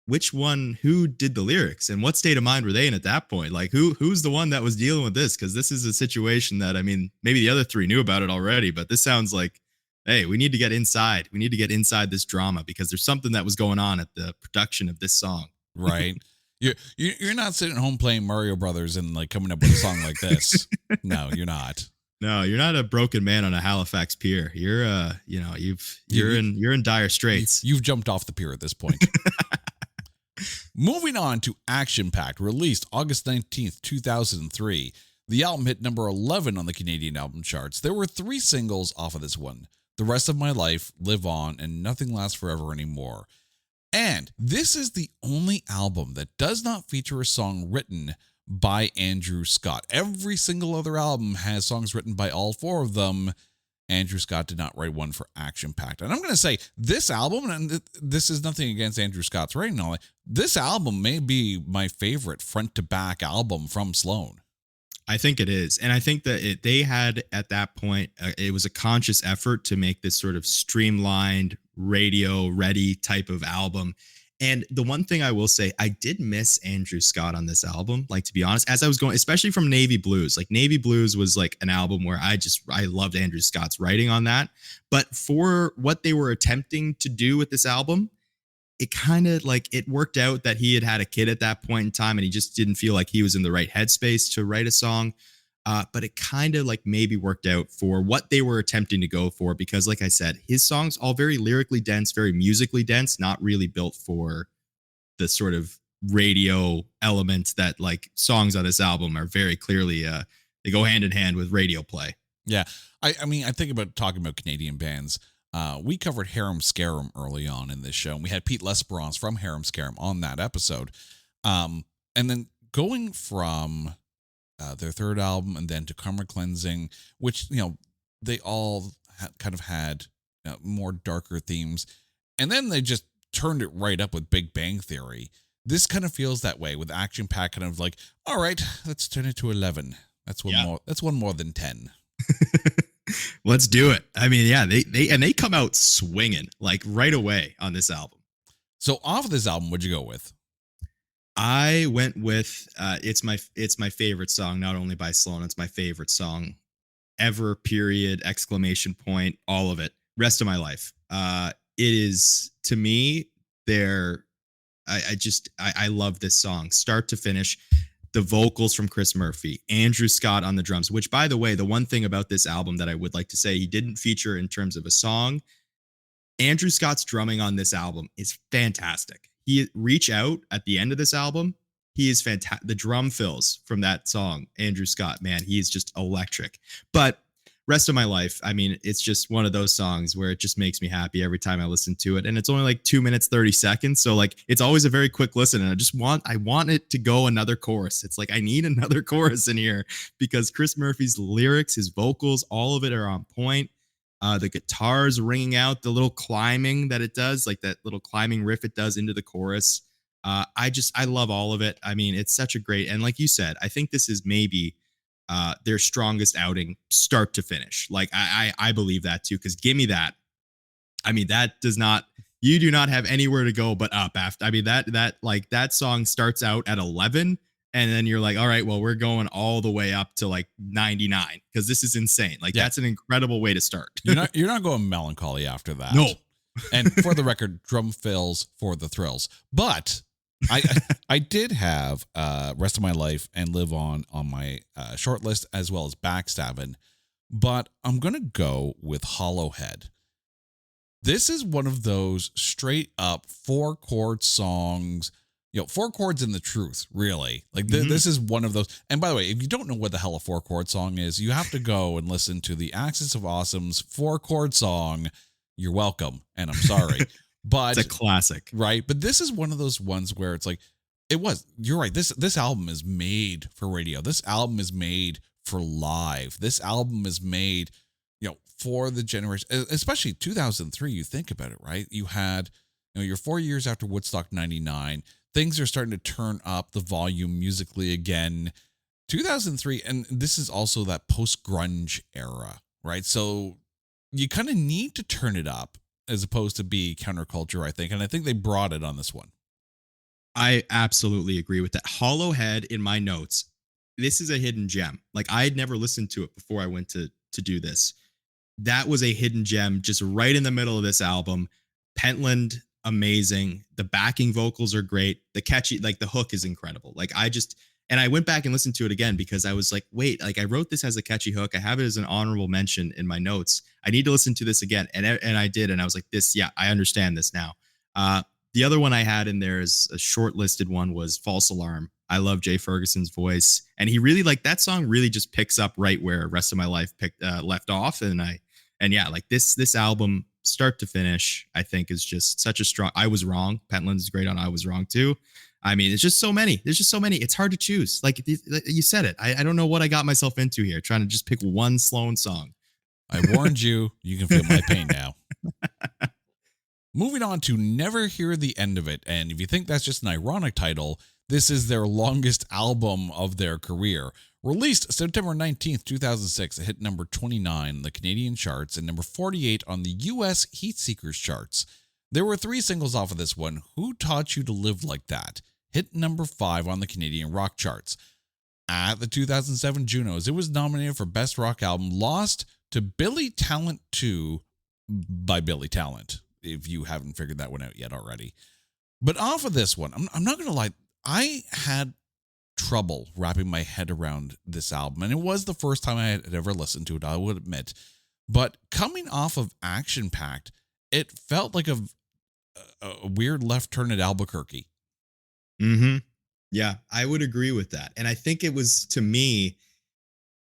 who did the lyrics and what state of mind were they in at that point? Like who's the one that was dealing with this? Because this is a situation that, I mean, maybe the other three knew about it already, but this sounds like, hey, we need to get inside. We need to get inside this drama because there's something that was going on at the production of this song. Right. You're not sitting at home playing Mario Brothers and like coming up with a song like this. No, you're not. No, you're not a broken man on a Halifax pier. You're you're in dire straits. You've jumped off the pier at this point. Moving on to Action Packed, released August 19th, 2003. The album hit number 11 on the Canadian album charts. There were 3 singles off of this one: The Rest of My Life, Live On, and Nothing Lasts Forever Anymore. And this is the only album that does not feature a song written by Andrew Scott. Every single other album has songs written by all 4 of them. Andrew Scott did not write one for Action Packed. And I'm going to say this album, and this is nothing against Andrew Scott's writing, all this album may be my favorite front to back album from Sloan. I think it is. And I think that they had at that point, it was a conscious effort to make this sort of streamlined, radio ready type of album. And the one thing I will say, I did miss Andrew Scott on this album. Like, to be honest, as I was going, especially from Navy Blues, like Navy Blues was like an album where I loved Andrew Scott's writing on that. But for what they were attempting to do with this album, it kind of like it worked out that he had a kid at that point in time and he just didn't feel like he was in the right headspace to write a song. But it kind of like maybe worked out for what they were attempting to go for, because like I said, his songs all very lyrically dense, very musically dense, not really built for the sort of radio elements that like songs on this album are very clearly, they go hand in hand with radio play. Yeah. I mean, I think about talking about Canadian bands. We covered Harem Scarum early on in this show, and we had Pete Lesperance from Harem Scarum on that episode. And then going from their third album and then to Karma Cleansing, which, you know, they all kind of had more darker themes. And then they just turned it right up with Big Bang Theory. This kind of feels that way with Action Pack, kind of like, all right, let's turn it to 11. That's one more. That's one more than 10. Let's do it. I mean, yeah, they come out swinging like right away on this album. So off of this album, what'd you go with? I went with it's my favorite song, not only by Sloan, it's my favorite song ever, period, exclamation point, all of it. Rest of My Life. It is, to me, I love this song start to finish. The vocals from Chris Murphy, Andrew Scott on the drums, which, by the way, the one thing about this album that I would like to say he didn't feature in terms of a song, Andrew Scott's drumming on this album is fantastic. He Reach Out at the end of this album, he is fantastic. The drum fills from that song, Andrew Scott, man, he is just electric. But Rest of My Life, I mean, it's just one of those songs where it just makes me happy every time I listen to it. And it's only like 2 minutes, 30 seconds. So like, it's always a very quick listen. And I want it to go another chorus. It's like, I need another chorus in here because Chris Murphy's lyrics, his vocals, all of it are on point. The guitars ringing out, the little climbing that it does, like that little climbing riff it does into the chorus. I love all of it. I mean, it's such a great, and like you said, I think this is maybe their strongest outing start to finish. Like I believe that too, because Gimme That, I mean, you do not have anywhere to go but up after. I mean, that song starts out at 11 and then you're like, all right, well, we're going all the way up to like 99 because this is insane. Like that's an incredible way to start. You're not going melancholy after that. No. And for the record, drum fills for the thrills. But I did have Rest of My Life and Live On my short list, as well as Backstabbin', but I'm going to go with Hollowhead. This is one of those straight up 4-chord songs, 4 chords in the truth, really. Like this is one of those. And by the way, if you don't know what the hell a 4-chord song is, you have to go and listen to the Axis of Awesome's 4-chord song. You're welcome. And I'm sorry. But it's a classic, right? But this is one of those ones where it's like, you're right. This album is made for radio. This album is made for live. This album is made, for the generation, especially 2003. You think about it, right? You had, you're 4 years after Woodstock 99. Things are starting to turn up the volume musically again. 2003. And this is also that post-grunge era, right? So you kind of need to turn it up as opposed to be counterculture, I think. And I think they brought it on this one. I absolutely agree with that. Hollow Head in my notes. This is a hidden gem. Like I had never listened to it before I went to do this. That was a hidden gem just right in the middle of this album. Pentland, amazing. The backing vocals are great. The catchy, like the hook is incredible. Like and I went back and listened to it again because I was like, wait, like I wrote this as a catchy hook. I have it as an honorable mention in my notes. I need to listen to this again. And I did. And I was like, yeah, I understand this now. The other one I had in there is a shortlisted one was False Alarm. I love Jay Ferguson's voice. And he really like that song really just picks up right where Rest of My Life left off. And yeah, like this album, start to finish, I think is just such a strong. I Was Wrong. Pentland's great on I Was Wrong too. I mean, it's just so many. There's just so many. It's hard to choose. Like you said it. I don't know what I got myself into here, trying to just pick one Sloan song. I warned you. You can feel my pain now. Moving on to Never Hear the End of It. And if you think that's just an ironic title, this is their longest album of their career. Released September 19th, 2006, it hit number 29 in the Canadian charts and number 48 on the U.S. Heat Seekers charts. There were 3 singles off of this one. Who Taught You to Live Like That hit number 5 on the Canadian rock charts. At the 2007 Junos, it was nominated for Best Rock Album, lost to Billy Talent 2 by Billy Talent, if you haven't figured that one out yet already. But off of this one, I'm not going to lie, I had trouble wrapping my head around this album, and it was the first time I had ever listened to it, I would admit. But coming off of Action Packed, it felt like a weird left turn at Albuquerque. Mm-hmm. Yeah, I would agree with that. And I think it was, to me,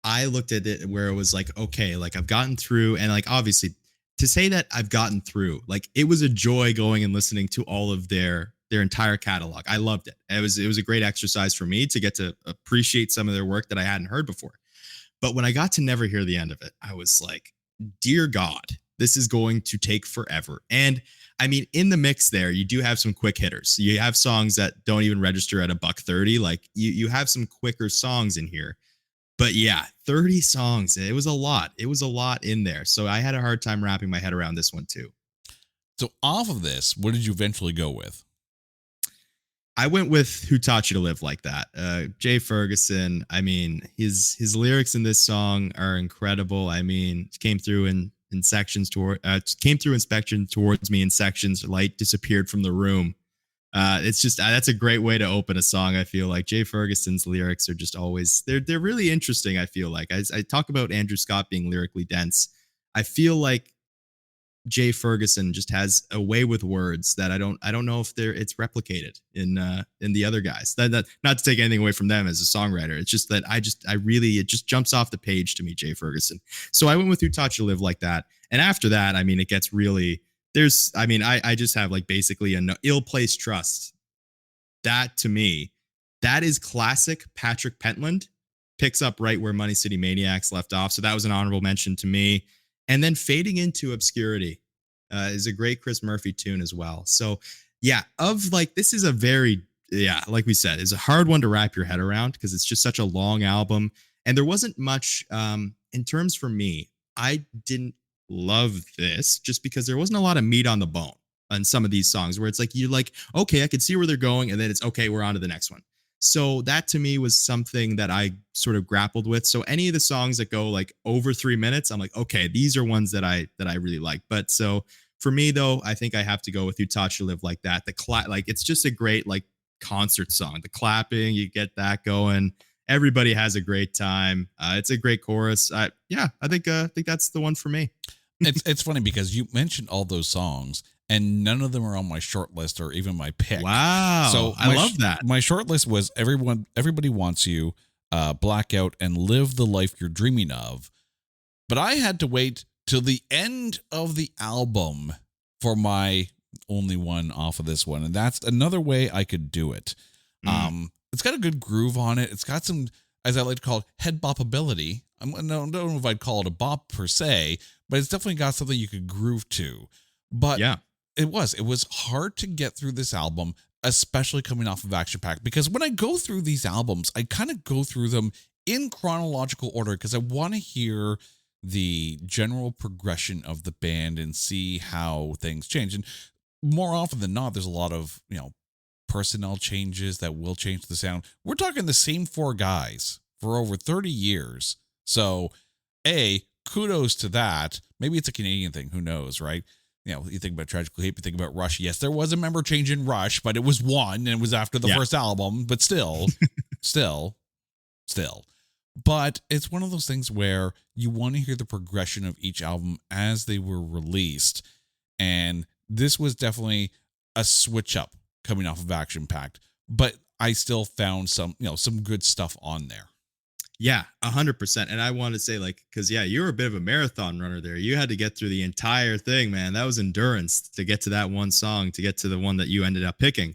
I looked at it where it was like, okay, like I've gotten through, and like obviously to say that I've gotten through, like it was a joy going and listening to all of their entire catalog. I loved it. It was a great exercise for me to get to appreciate some of their work that I hadn't heard before. But when I got to Never Hear the End of It, I was like, dear God, this is going to take forever. And I mean, in the mix there, you do have some quick hitters. You have songs that don't even register at $1.30. Like you have some quicker songs in here. But yeah, 30 songs. It was a lot. It was a lot in there. So I had a hard time wrapping my head around this one too. So off of this, what did you eventually go with? I went with Who Taught You to Live Like That. Jay Ferguson. I mean, his lyrics in this song are incredible. I mean, came through in sections came through inspection towards me in sections. Light disappeared from the room. It's just that's a great way to open a song. I feel like Jay Ferguson's lyrics are just always they're really interesting. I feel like I talk about Andrew Scott being lyrically dense. I feel like Jay Ferguson just has a way with words that I don't know if it's replicated in the other guys. That not to take anything away from them as a songwriter. It's just that it just jumps off the page to me, Jay Ferguson. So I went with Who Taught You to Live Like That. And after that, I mean, it gets really I just have like basically an Ill Placed Trust. That to me, that is classic Patrick Pentland. Picks up right where Money City Maniacs left off. So that was an honorable mention to me. And then Fading Into Obscurity is a great Chris Murphy tune as well. So yeah, this is a very, like we said, it's a hard one to wrap your head around because it's just such a long album. And there wasn't much in terms for me. I didn't love this just because there wasn't a lot of meat on the bone on some of these songs where it's like, you're like, okay, I can see where they're going. And then it's okay, we're on to the next one. So that to me was something that I sort of grappled with. So any of the songs that go like over 3 minutes, I'm like, okay, these are ones that I really like. But so for me though, I think I have to go with Who Taught You to Live Like That. Like it's just a great like concert song. The clapping, you get that going. Everybody has a great time. It's a great chorus. I think that's the one for me. It's funny because you mentioned all those songs and none of them are on my short list or even my pick. Wow. So I love that. My short list was Everybody Wants You, Blackout, and Live the Life You're Dreaming Of. But I had to wait till the end of the album for my only one off of this one. And that's another way I could do it. It's got a good groove on it. It's got some, as I like to call it, head bopability. I don't know if I'd call it a bop per se, but it's definitely got something you could groove to. But yeah, it was hard to get through this album, especially coming off of Action Pack, because when I go through these albums, I kind of go through them in chronological order because I want to hear the general progression of the band and see how things change. And more often than not, there's a lot of, personnel changes that will change the sound. We're talking the same 4 guys for over 30 years. So, kudos to that. Maybe it's a Canadian thing. Who knows, right? You think about Tragically Hip, you think about Rush. Yes, there was a member change in Rush, but it was one, and it was after the first album. But still. But it's one of those things where you want to hear the progression of each album as they were released. And this was definitely a switch up coming off of Action Packed. But I still found some good stuff on there. Yeah, 100%. And I want to say, because you were a bit of a marathon runner there. You had to get through the entire thing, man. That was endurance to get to that one song, to get to the one that you ended up picking.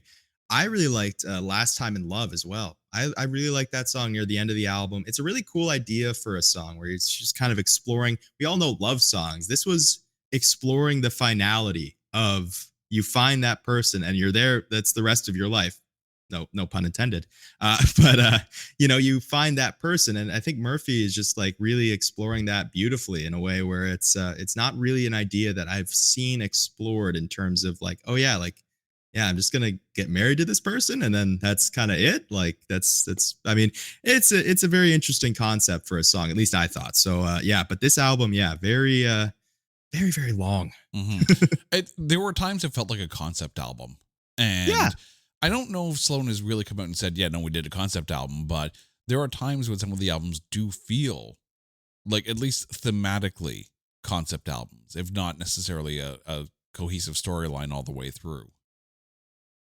I really liked Last Time in Love as well. I really like that song near the end of the album. It's a really cool idea for a song where it's just kind of exploring. We all know love songs. This was exploring the finality of you find that person and you're there. That's the rest of your life. No pun intended. But you find that person. And I think Murphy is just really exploring that beautifully in a way where it's not really an idea that I've seen explored in terms of I'm just going to get married to this person. And then that's kind of it. It's a very interesting concept for a song. At least I thought so. But this album, very, very, very long. Mm-hmm. There were times it felt like a concept album. And I don't know if Sloan has really come out and said, we did a concept album, but there are times when some of the albums do feel like, at least thematically, concept albums, if not necessarily a cohesive storyline all the way through.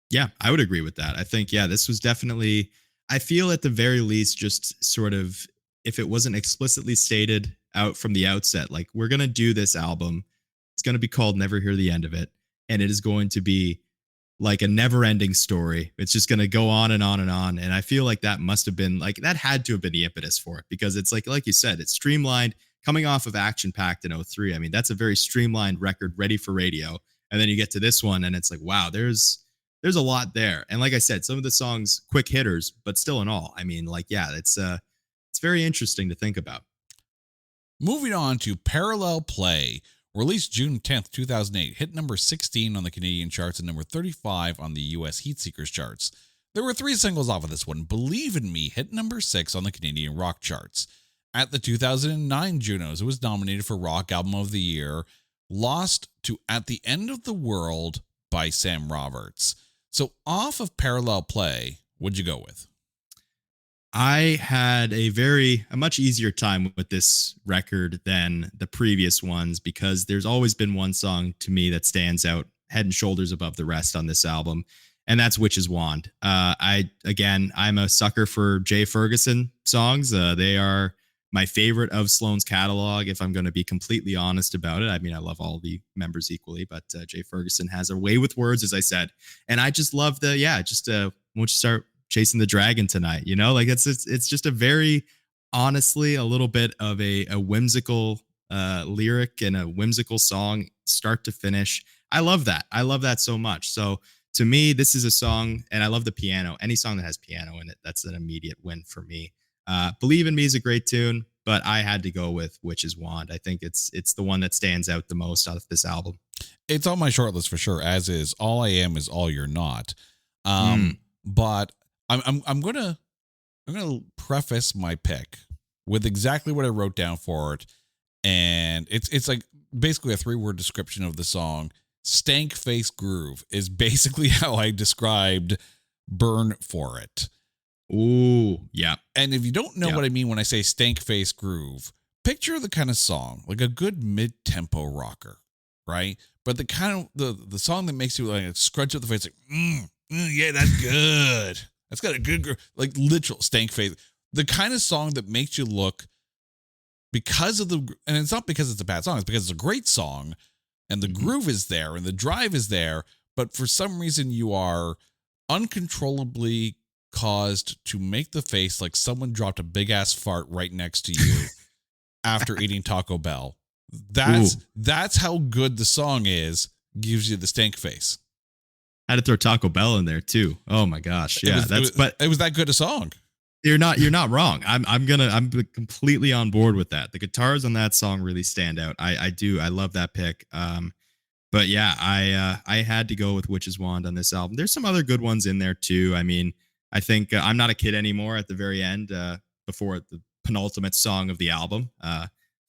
Yeah, I would agree with that. I think, this was definitely, I feel at the very least, just sort of, if it wasn't explicitly stated out from the outset, we're going to do this album. It's going to be called Never Hear the End of It. And it is going to be like a never ending story. It's just going to go on and on and on. And I feel like that must have been that had to have been the impetus for it, because it's like you said, it's streamlined coming off of Action Packed in 2003. I mean, that's a very streamlined record ready for radio. And then you get to this one and it's wow, there's a lot there. And like I said, some of the songs, quick hitters, but still in all, it's very interesting to think about. Moving on to Parallel Play, released June 10th, 2008, hit number 16 on the Canadian charts and number 35 on the US Heatseekers charts. There were 3 singles off of this one. Believe in Me hit number 6 on the Canadian rock charts. At the 2009 Junos, it was nominated for Rock Album of the Year, lost to At the End of the World by Sam Roberts. So off of Parallel Play, what'd you go with? I had a much easier time with this record than the previous ones, because there's always been one song to me that stands out head and shoulders above the rest on this album, and that's Witch's Wand. I'm a sucker for Jay Ferguson songs. They are my favorite of Sloan's catalog, if I'm going to be completely honest about it. I mean, I love all the members equally, but Jay Ferguson has a way with words, as I said. And I just love won't you start chasing the dragon tonight? It's just a very, honestly, a little bit of a whimsical lyric and a whimsical song, start to finish. I love that. I love that so much. So to me, this is a song, and I love the piano. Any song that has piano in it, that's an immediate win for me. Believe in Me is a great tune, but I had to go with Witch's Wand. I think it's the one that stands out the most out of this album. It's on my short list for sure, as is All I Am Is All You're Not. But I'm gonna preface my pick with exactly what I wrote down for it, and it's basically a 3-word description of the song. Stank Face Groove is basically how I described Burn For It. Ooh, yeah. And if you don't know what I mean when I say stank face groove, picture the kind of song, like a good mid-tempo rocker, right? But the kind of the song that makes you scrunch up the face, yeah, that's good. That's got a good groove, literal stank face. The kind of song that makes you look, because of and it's not because it's a bad song, it's because it's a great song, and the groove is there and the drive is there, but for some reason you are uncontrollably caused to make the face like someone dropped a big ass fart right next to you after eating Taco Bell. That's how good the song is. Gives you the stank face. I had to throw Taco Bell in there too. Oh my gosh. Yeah. It was that good a song. You're not wrong. I'm completely on board with that. The guitars on that song really stand out. I love that pick. But yeah, I had to go with Witch's Wand on this album. There's some other good ones in there too. I mean, I think I'm Not a Kid Anymore at the very end, before the penultimate song of the album,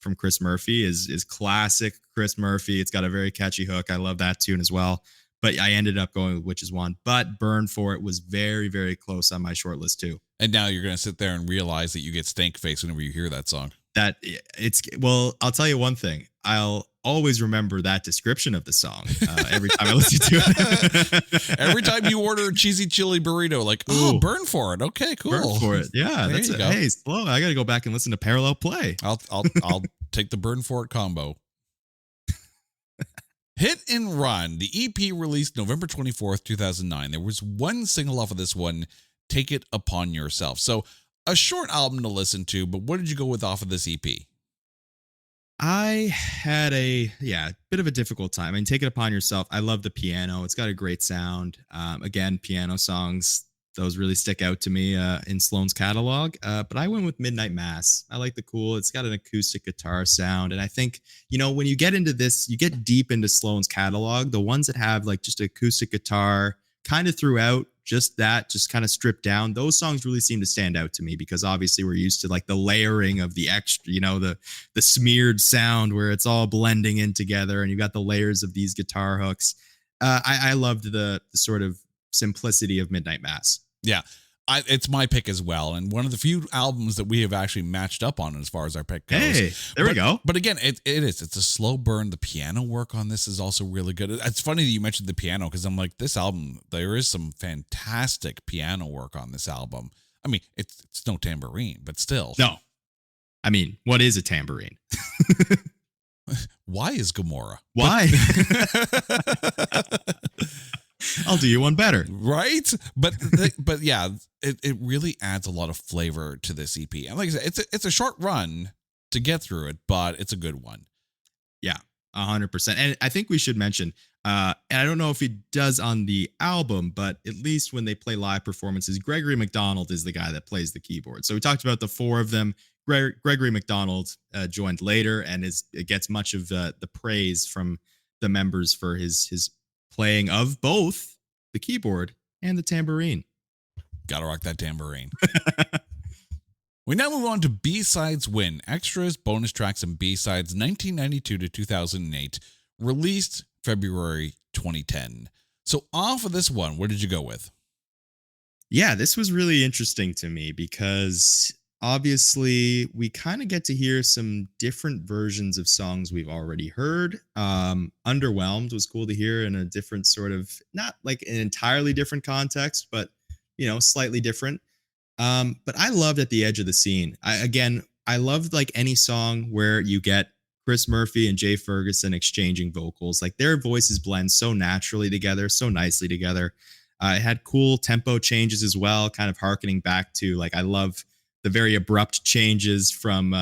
from Chris Murphy is classic Chris Murphy. It's got a very catchy hook. I love that tune as well. But I ended up going with Witch's Wand. But Burn For It was very, very close on my short list too. And now you're going to sit there and realize that you get stank face whenever you hear that song. That it's well, I'll tell you one thing. I'll always remember that description of the song every time I listen to it. Every time you order a cheesy chili burrito, like, oh, Burn For It. Okay, cool. Burn For It. Yeah, there that's you it. go. Hey, slow. I got to go back and listen to Parallel Play. I'll take the Burn For It combo. Hit and Run, the EP released November 24th, 2009. There was one single off of this one, Take It Upon Yourself. So a short album to listen to, but what did you go with off of this EP? I had a bit of a difficult time. I mean, Take It Upon Yourself. I love the piano. It's got a great sound. Again, piano songs, those really stick out to me in Sloan's catalog. But I went with Midnight Mass. I like the cool. It's got an acoustic guitar sound. And I think, when you get into this, you get deep into Sloan's catalog, the ones that have like just acoustic guitar kind of throughout, just kind of stripped down, those songs really seem to stand out to me because obviously we're used to like the layering of the extra, the smeared sound where it's all blending in together and you got the layers of these guitar hooks. I loved the sort of simplicity of Midnight Mass. Yeah, it's my pick as well, and one of the few albums that we have actually matched up on as far as our pick goes. Hey, we go. But again, it's a slow burn. The piano work on this is also really good. It's funny that you mentioned the piano because I'm like, this album, there is some fantastic piano work on this album. I mean, it's no tambourine, but still. No. I mean, what is a tambourine? Why is Gomorrah? Why? I'll do you one better. Right? But yeah, it really adds a lot of flavor to this EP. And like I said, it's a short run to get through it, but it's a good one. Yeah, 100%. And I think we should mention, and I don't know if he does on the album, but at least when they play live performances, Gregory McDonald is the guy that plays the keyboard. So we talked about the four of them. Gregory McDonald joined later and gets much of the praise from the members for his playing of both the keyboard and the tambourine. Gotta rock that tambourine. We now move on to B-Sides Win, extras, bonus tracks, and B-Sides 1992 to 2008, released February 2010. So off of this one, what did you go with? Yeah, this was really interesting to me because obviously we kind of get to hear some different versions of songs we've already heard. Underwhelmed was cool to hear in a different sort of, not like an entirely different context, but slightly different. But I loved At the Edge of the Scene. I loved like any song where you get Chris Murphy and Jay Ferguson exchanging vocals. Like their voices blend so naturally together, so nicely together. It had cool tempo changes as well, kind of harkening back to like, I love the very abrupt changes from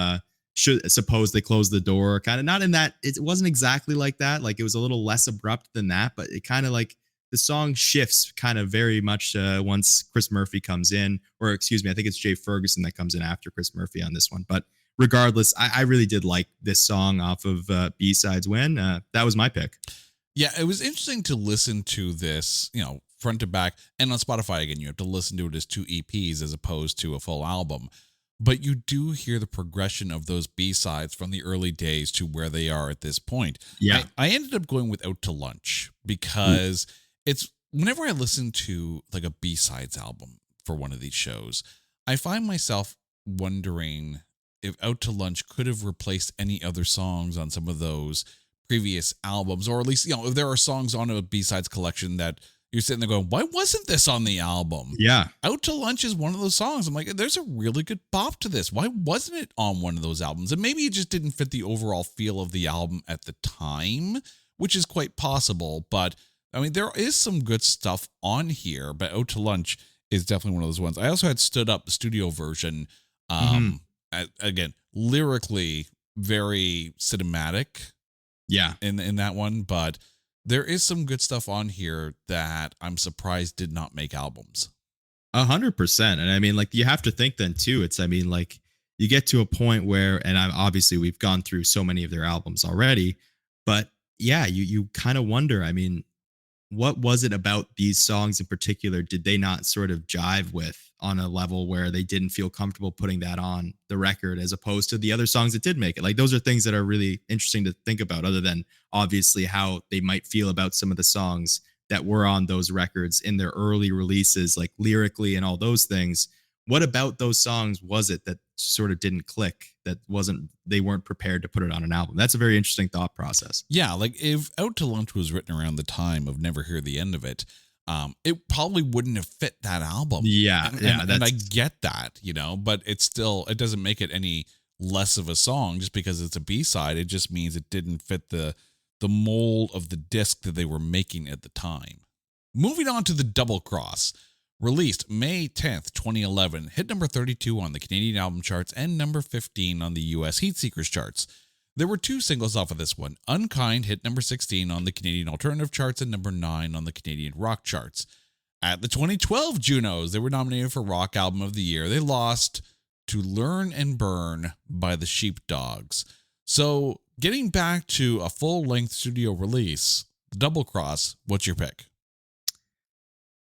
suppose they close the door, kind of not in that it wasn't exactly like that. Like it was a little less abrupt than that, but it kind of like the song shifts kind of very much once Chris Murphy comes in, or excuse me, I think it's Jay Ferguson that comes in after Chris Murphy on this one. But regardless, I really did like this song off of B-Sides Win. That was my pick. Yeah, it was interesting to listen to this, front to back, and on Spotify again, you have to listen to it as two EPs as opposed to a full album. But you do hear the progression of those B-sides from the early days to where they are at this point. Yeah. I ended up going with Out to Lunch because it's whenever I listen to like a B-sides album for one of these shows, I find myself wondering if Out to Lunch could have replaced any other songs on some of those previous albums, or at least, if there are songs on a B-sides collection that you're sitting there going, why wasn't this on the album? Yeah. Out to Lunch is one of those songs. I'm like, there's a really good bop to this. Why wasn't it on one of those albums? And maybe it just didn't fit the overall feel of the album at the time, which is quite possible. But I mean, there is some good stuff on here, but Out to Lunch is definitely one of those ones. I also had Stood Up, the studio version. Again, lyrically very cinematic. Yeah. In that one, but there is some good stuff on here that I'm surprised did not make albums. 100%. And I mean, like, you have to think then too, like you get to a point where, and obviously we've gone through so many of their albums already, but yeah, you kind of wonder. I mean, what was it about these songs in particular did they not sort of jive with on a level where they didn't feel comfortable putting that on the record as opposed to the other songs that did make it? Like those are things that are really interesting to think about, other than obviously how they might feel about some of the songs that were on those records in their early releases, like lyrically and all those things. What about those songs was it that sort of didn't click, that wasn't, they weren't prepared to put it on an album? That's a very interesting thought process. Yeah, like if Out to Lunch was written around the time of Never Hear the End of It, it probably wouldn't have fit that album. Yeah, and I get that, but it's still, it doesn't make it any less of a song just because it's a B-side. It just means it didn't fit the mold of the disc that they were making at the time. Moving on to the Double Cross. Released May 10th, 2011, hit number 32 on the Canadian album charts and number 15 on the US Heat Seekers charts. There were 2 singles off of this one. Unkind hit number 16 on the Canadian alternative charts and number 9 on the Canadian rock charts. At the 2012 Junos, they were nominated for Rock Album of the Year. They lost to Learn and Burn by the Sheepdogs. So, getting back to a full-length studio release, the Double Cross, what's your pick?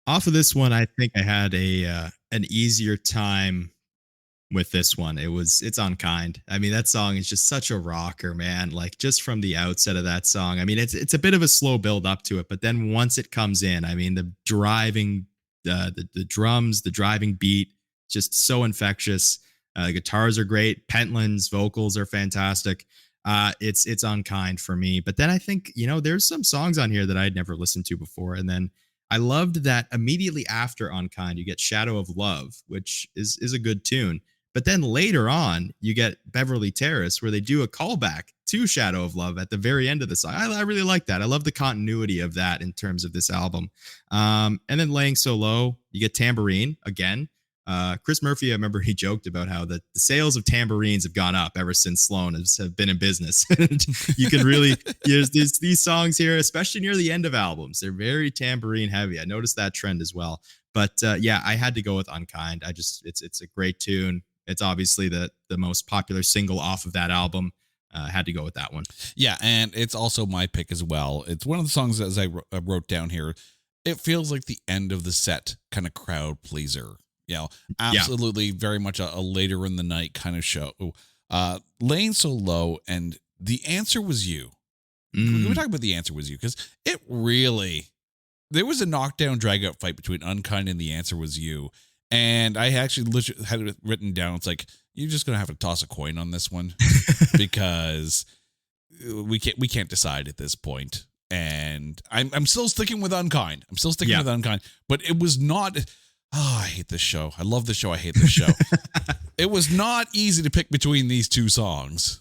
Off of this one, I think I had an easier time with this one. It's Unkind. I mean, that song is just such a rocker, man. Like just from the outset of that song. I mean, it's a bit of a slow build up to it, but then once it comes in, I mean, the driving, the drums, the driving beat, just so infectious. The guitars are great. Pentland's vocals are fantastic. It's Unkind for me. But then I think, there's some songs on here that I'd never listened to before. And then I loved that immediately after Unkind, you get Shadow of Love, which is a good tune. But then later on, you get Beverly Terrace, where they do a callback to Shadow of Love at the very end of the song. I really like that. I love the continuity of that in terms of this album. And then Laying So Low, you get Tambourine again. Chris Murphy, I remember he joked about how the sales of tambourines have gone up ever since Sloan have been in business. You can really, there's these songs here, especially near the end of albums. They're very tambourine heavy. I noticed that trend as well. But yeah, I had to go with Unkind. It's a great tune. It's obviously the most popular single off of that album. Had to go with that one. Yeah, and it's also my pick as well. It's one of the songs, as I wrote down here, it feels like the end of the set kind of crowd pleaser. Absolutely very much a later in the night kind of show. Laying So Low and The Answer Was You. We talk about The Answer Was You because it really, there was a knockdown drag out fight between Unkind and The Answer Was You. And I actually literally had it written down. It's like, you're just going to have to toss a coin on this one because we can't decide at this point. And I'm still sticking with Unkind. With Unkind, but it was not. Oh, I hate this show. I love this show. I hate this show. It was not easy to pick between these 2 songs.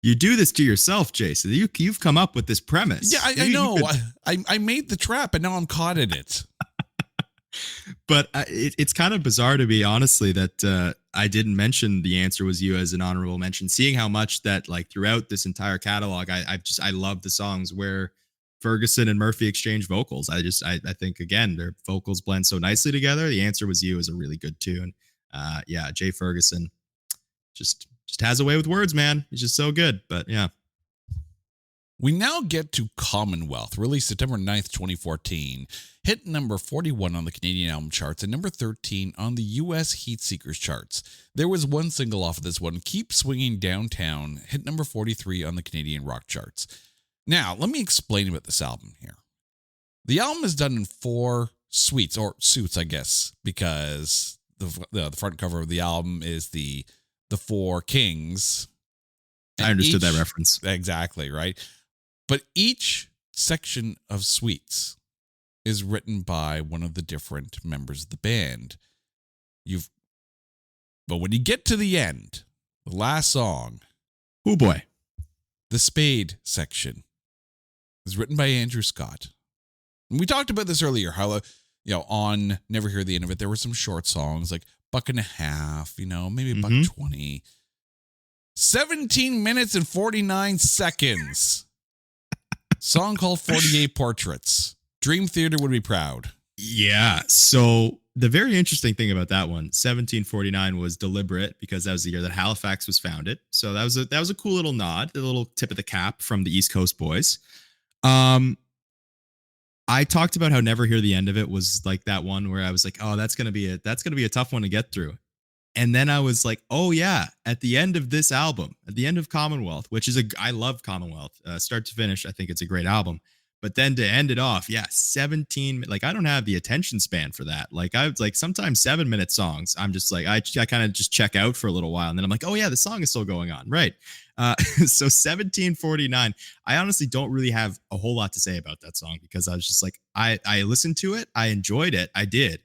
You do this to yourself, Jason. You've come up with this premise. Yeah, I know. I made the trap, and now I'm caught in it. But it's kind of bizarre to me, honestly, that I didn't mention The Answer Was You as an honorable mention. Seeing how much that, like, throughout this entire catalog, I love the songs where Ferguson and Murphy exchange vocals. I think, again, their vocals blend so nicely together. The Answer Was You is a really good tune. Yeah, Jay Ferguson just has a way with words, man. He's just so good. But yeah. We now get to Commonwealth, released September 9th, 2014. Hit number 41 on the Canadian album charts and number 13 on the US Heat Seekers charts. There was one single off of this one, Keep Swinging Downtown, hit number 43 on the Canadian rock charts. Now, let me explain about this album here. The album is done in 4 suites, or suits, I guess, because the front cover of the album is the 4 kings. I understood that reference. Exactly, right? But each section of suites is written by one of the different members of the band. But when you get to the end, the last song, oh boy, the Spade section is written by Andrew Scott. And we talked about this earlier, how, on Never Hear the End of It, there were some short songs like $1.50, maybe $1.20. 17 minutes and 49 seconds. Song called 48 Portraits. Dream Theater would be proud. Yeah. So the very interesting thing about that one, 1749 was deliberate because that was the year that Halifax was founded. So that was a cool little nod, a little tip of the cap from the East Coast boys. I talked about how Never Hear the End of It was like that one where I was like, oh, that's gonna be a tough one to get through. And then I was like, oh yeah, at the end of this album, at the end of Commonwealth, which is I love Commonwealth, start to finish. I think it's a great album. But then to end it off, yeah, 17, like I don't have the attention span for that. Like I was like sometimes 7-minute songs, I'm just like, I kind of just check out for a little while. And then I'm like, oh yeah, the song is still going on. Right. So 1749, I honestly don't really have a whole lot to say about that song because I was just like, I listened to it. I enjoyed it. I did.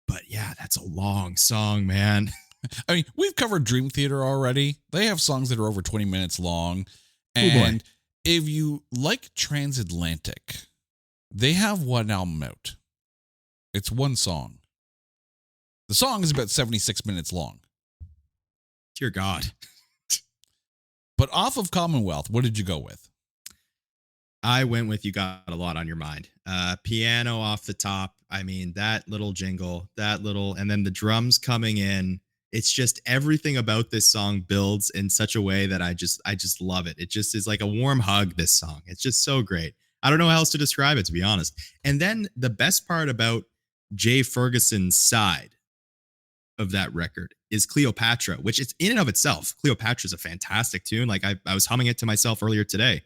But yeah, that's a long song, man. I mean, we've covered Dream Theater already. They have songs that are over 20 minutes long. And if you like Transatlantic, they have one album out. It's one song. The song is about 76 minutes long. Dear God. But off of Commonwealth, what did you go with? I went with You Got a Lot on Your Mind. Piano off the top. I mean, that little jingle, and then the drums coming in. It's just everything about this song builds in such a way that I just love it. It just is like a warm hug, this song. It's just so great. I don't know how else to describe it, to be honest. And then the best part about Jay Ferguson's side of that record is Cleopatra, which is in and of itself. Cleopatra is a fantastic tune. Like I was humming it to myself earlier today.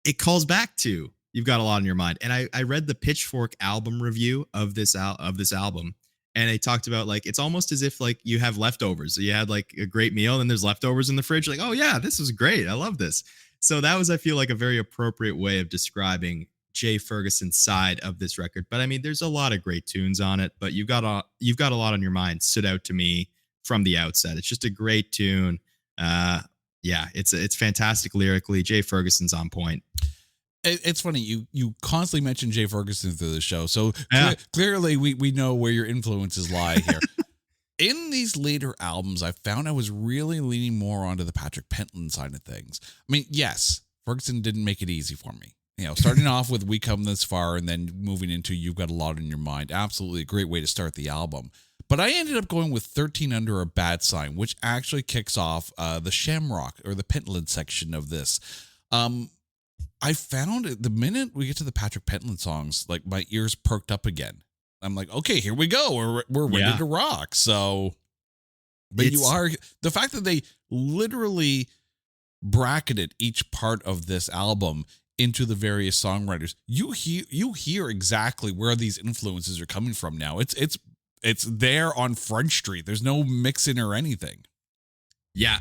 It calls back to You've Got a Lot on Your Mind. And I read the Pitchfork album review of this album. And they talked about like, it's almost as if like you have leftovers. So you had like a great meal and there's leftovers in the fridge. Like, oh yeah, this was great. I love this. So that was, I feel like, a very appropriate way of describing Jay Ferguson's side of this record. But I mean, there's a lot of great tunes on it, but You've Got a Lot on Your Mind stood out to me from the outset. It's just a great tune. Yeah, it's fantastic lyrically. Jay Ferguson's on point. It's funny, you constantly mention Jay Ferguson through the show, so clearly we know where your influences lie here. In these later albums, I found I was really leaning more onto the Patrick Pentland side of things. I mean, yes, Ferguson didn't make it easy for me. You know, starting off with We Come This Far and then moving into You've Got a Lot on Your Mind, absolutely a great way to start the album. But I ended up going with 13 Under a Bad Sign, which actually kicks off the Shamrock or the Pentland section of this. I found the minute we get to the Patrick Pentland songs, like my ears perked up again. I'm like, okay, here we go. We're ready to rock. So, but the fact that they literally bracketed each part of this album into the various songwriters, you hear exactly where these influences are coming from now. It's there on Front Street. There's no mixing or anything. Yeah,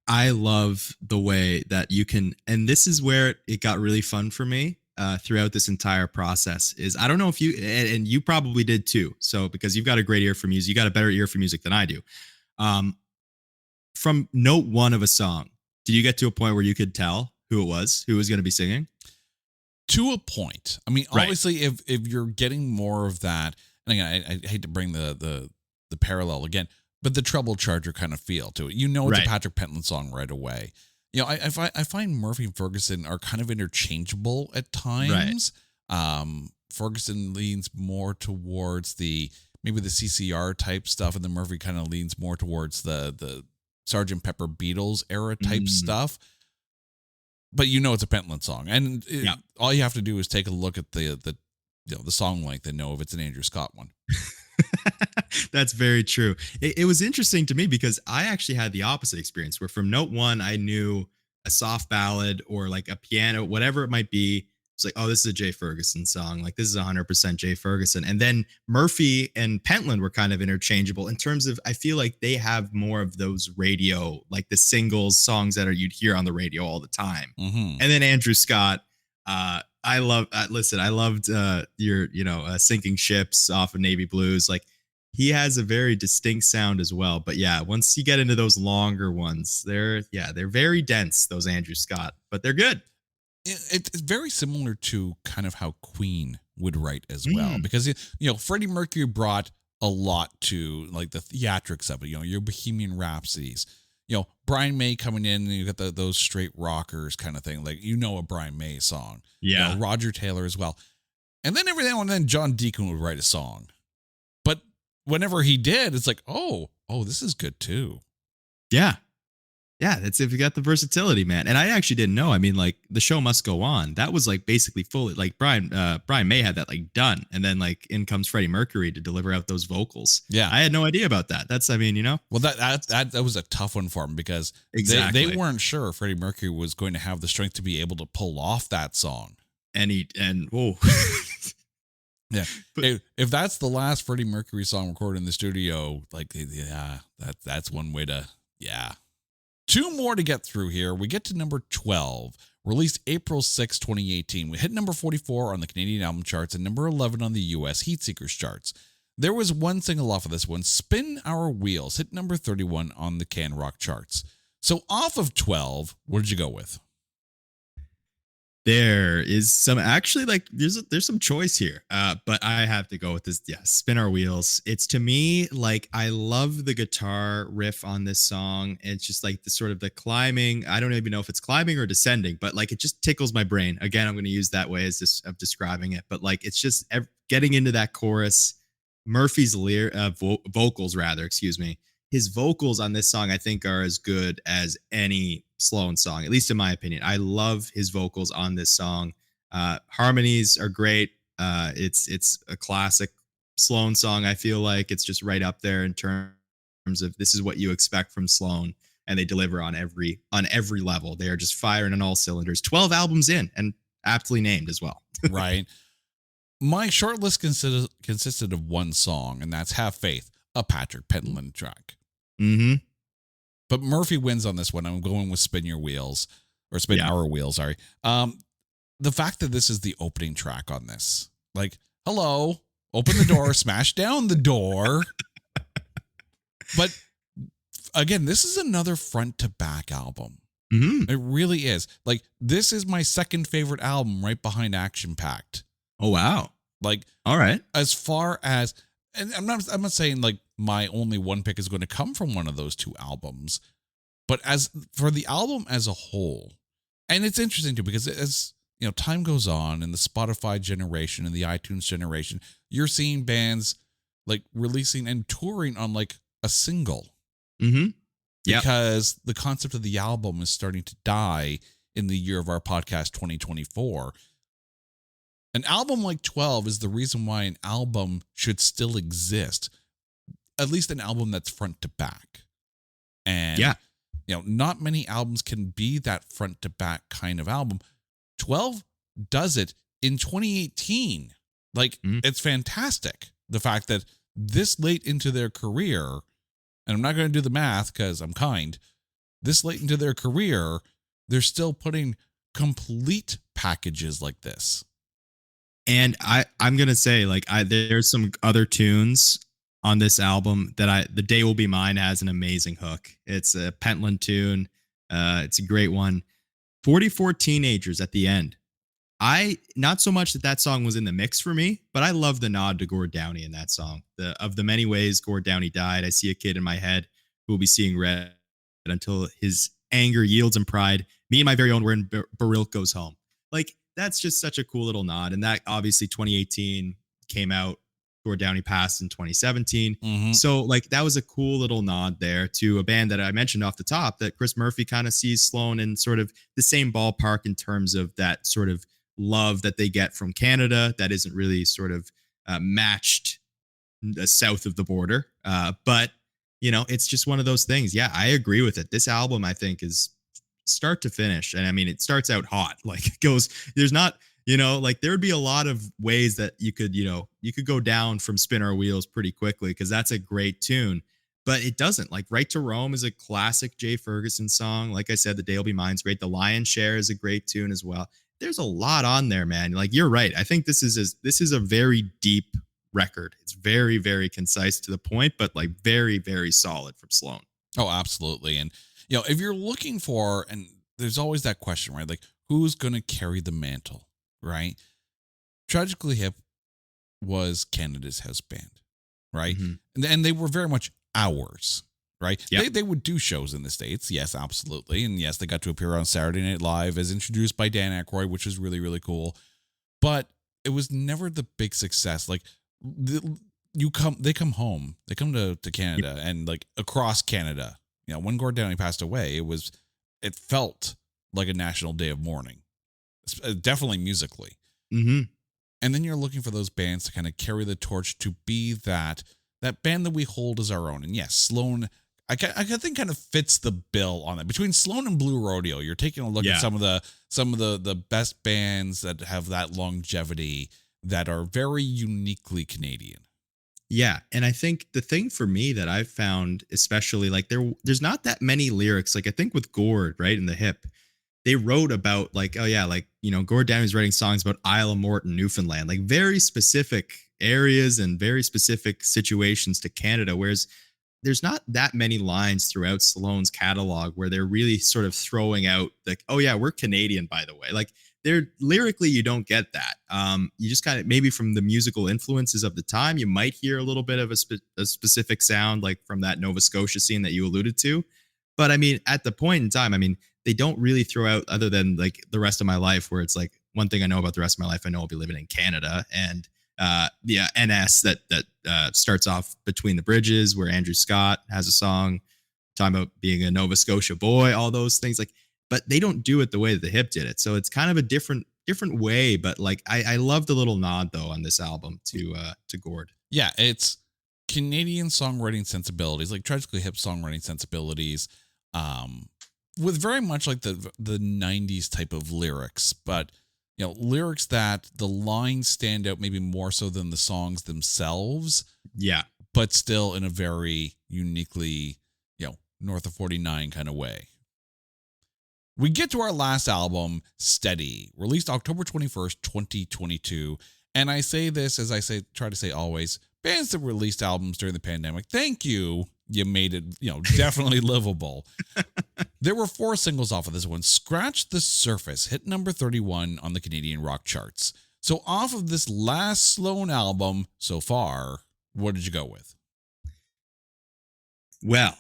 I love the way that you can, and this is where it got really fun for me throughout this entire process is, I don't know if you, and you probably did too. So, because you've got a great ear for music, you got a better ear for music than I do. From note one of a song, did you get to a point where you could tell who was going to be singing? To a point. I mean, obviously if you're getting more of that, and again, I hate to bring the parallel again, but the treble charger kind of feel to it. You know, it's a Patrick Pentland song right away. You know, I find Murphy and Ferguson are kind of interchangeable at times. Ferguson leans more towards maybe the CCR type stuff, and then Murphy kind of leans more towards the Sgt. Pepper Beatles era type stuff. But you know it's a Pentland song, and all you have to do is take a look at the song length and know if it's an Andrew Scott one. That's very true. It was interesting to me because I actually had the opposite experience where from note one, I knew a soft ballad or like a piano, whatever it might be. It's like, oh, this is a Jay Ferguson song. Like, this is 100% Jay Ferguson. And then Murphy and Pentland were kind of interchangeable in terms of, I feel like they have more of those radio, like the singles songs that you'd hear on the radio all the time. Mm-hmm. And then Andrew Scott, I loved your, Sinking Ships off of Navy Blues. Like, he has a very distinct sound as well. But yeah, once you get into those longer ones, they're very dense, those Andrew Scott, but they're good. It's very similar to kind of how Queen would write as well, because, Freddie Mercury brought a lot to like the theatrics of it, your Bohemian Rhapsodies, Brian May coming in and you got those straight rockers kind of thing. Like, a Brian May song, Roger Taylor as well. And then every now and then John Deacon would write a song, but whenever he did, it's like, oh, this is good too. Yeah. Yeah, that's if you got the versatility, man. And I actually didn't know. I mean, like the show must go on. That was like basically fully like Brian May had that like done, and then like in comes Freddie Mercury to deliver out those vocals. Yeah, I had no idea about that. That's I mean, you know, well that was a tough one for him because exactly they weren't sure Freddie Mercury was going to have the strength to be able to pull off that song. And whoa. Yeah, but if that's the last Freddie Mercury song recorded in the studio, like yeah, that's one way to yeah. Two more to get through here. We get to number 12, released April 6, 2018. We hit number 44 on the Canadian album charts and number 11 on the US Heatseekers charts. There was one single off of this one, Spin Our Wheels, hit number 31 on the Can Rock charts. So off of 12, what did you go with? There is some actually like there's some choice here, but I have to go with this. Yeah, Spin Our Wheels. It's to me like I love the guitar riff on this song. It's just like the sort of the climbing. I don't even know if it's climbing or descending, but like it just tickles my brain. Again, I'm going to use that way as this of describing it, but like it's just getting into that chorus. Murphy's vocals, rather, excuse me. His vocals on this song, I think, are as good as any Sloan song, at least in my opinion. I love his vocals on this song. Harmonies are great. It's a classic Sloan song. I feel like it's just right up there in terms of this is what you expect from Sloan, and they deliver on every level. They are just firing on all cylinders. 12 albums in, and aptly named as well. Right. My short list consisted of one song, and that's Have Faith, a Patrick Pentland track. Mm-hmm. But Murphy wins on this one. I'm going with Spin Your Wheels, or Spin Our Wheels, sorry. The fact that this is the opening track on this, like, hello, open the door, smash down the door. But again, this is another front to back album. Mm-hmm. It really is. Like, this is my second favorite album right behind Action Packed. Oh, wow. Like, all right. As far as, and I'm not saying like my only one pick is going to come from one of those two albums, but as for the album as a whole, and it's interesting too, because as you know, time goes on and the Spotify generation and the iTunes generation, you're seeing bands like releasing and touring on like a single. Mm-hmm. Because the concept of the album is starting to die in the year of our podcast 2024. An album like 12 is the reason why an album should still exist. At least an album that's front to back. And, you know, not many albums can be that front to back kind of album. 12 does it in 2018. Like, it's fantastic. The fact that this late into their career, and I'm not going to do the math because I'm kind, this late into their career, they're still putting complete packages like this. And I'm going to say, like, there's some other tunes on this album that The Day Will Be Mine has an amazing hook. It's a Pentland tune. It's a great one. 44 Teenagers at the end. Not so much that song was in the mix for me, but I love the nod to Gord Downie in that song. Of the many ways Gord Downie died, I see a kid in my head who will be seeing red until his anger yields in pride. Me and my very own, we're in Barilk goes home. Like, that's just such a cool little nod. And that obviously 2018 came out. Gord Downie passed in 2017. Mm-hmm. So like that was a cool little nod there to a band that I mentioned off the top that Chris Murphy kind of sees Sloan in sort of the same ballpark in terms of that sort of love that they get from Canada that isn't really sort of matched south of the border. But, you know, it's just one of those things. Yeah, I agree with it. This album, I think, is start to finish. And I mean, it starts out hot. Like it goes, there's not, you know, like there would be a lot of ways that you could go down from Spin Our Wheels pretty quickly because that's a great tune. But it doesn't. Like Right to Rome is a classic Jay Ferguson song. Like I said, The Day Will Be Mine's great. The Lion's Share is a great tune as well. There's a lot on there, man. Like you're right. I think this is a very deep record. It's very, very concise to the point, but like very, very solid from Sloan. Oh, absolutely. And, you know, if you're looking for, and there's always that question, right? Like, who's going to carry the mantle, right? Tragically Hip was Canada's house band, right? Mm-hmm. And they were very much ours, right? Yep. They would do shows in the States. Yes, absolutely. And yes, they got to appear on Saturday Night Live as introduced by Dan Aykroyd, which was really, really cool. But it was never the big success. Like they come home, they come to Canada and like across Canada, when Gord Downie passed away, it felt like a national day of mourning, definitely musically. Mm-hmm. And then you're looking for those bands to kind of carry the torch, to be that band that we hold as our own. And yes, Sloan, I think kind of fits the bill on it. Between Sloan and Blue Rodeo, you're taking a look at some of the best bands that have that longevity, that are very uniquely Canadian. Yeah, and I think the thing for me that I've found, especially like there's not that many lyrics. Like I think with Gord, right, in the hip, they wrote about like, oh yeah, like, Gord Downie's writing songs about Isle of Morton, Newfoundland, like very specific areas and very specific situations to Canada. Whereas there's not that many lines throughout Sloan's catalog where they're really sort of throwing out like, oh yeah, we're Canadian, by the way. Like they're lyrically, you don't get that. You just kind of, maybe from the musical influences of the time, you might hear a little bit of a specific sound, like from that Nova Scotia scene that you alluded to. But I mean, at the point in time, I mean, they don't really throw out, other than like The Rest of My Life, where it's like, one thing I know about The Rest of My Life, I know I'll be living in Canada. And the NS that starts off Between the Bridges, where Andrew Scott has a song talking about being a Nova Scotia boy, all those things, like, but they don't do it the way that the hip did it. So it's kind of a different way. But like, I love the little nod though on this album to Gord. Yeah, it's Canadian songwriting sensibilities, like tragically hip songwriting sensibilities, with very much like the 90s type of lyrics, but lyrics that the lines stand out maybe more so than the songs themselves. Yeah. But still in a very uniquely, North of 49 kind of way. We get to our last album, Steady, released October 21st, 2022. And I say this, as I try to say always, bands that released albums during the pandemic, thank you. You made it, definitely livable. There were 4 singles off of this one. Scratch the Surface hit number 31 on the Canadian rock charts. So off of this last Sloan album so far, what did you go with? Well,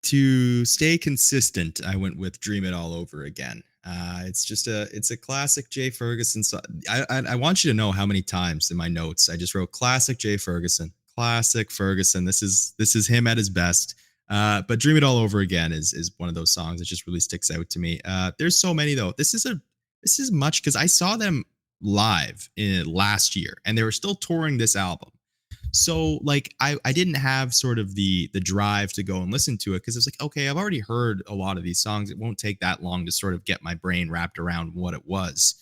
to stay consistent, I went with Dream It All Over Again. It's a classic Jay Ferguson song. I want you to know how many times in my notes I just wrote classic Jay Ferguson. Classic Ferguson. This is him at his best. But Dream It All Over Again is one of those songs that just really sticks out to me. There's so many though. This is much, because I saw them live last year and they were still touring this album. So like I didn't have sort of the drive to go and listen to it, because it's like, okay, I've already heard a lot of these songs. It won't take that long to sort of get my brain wrapped around what it was.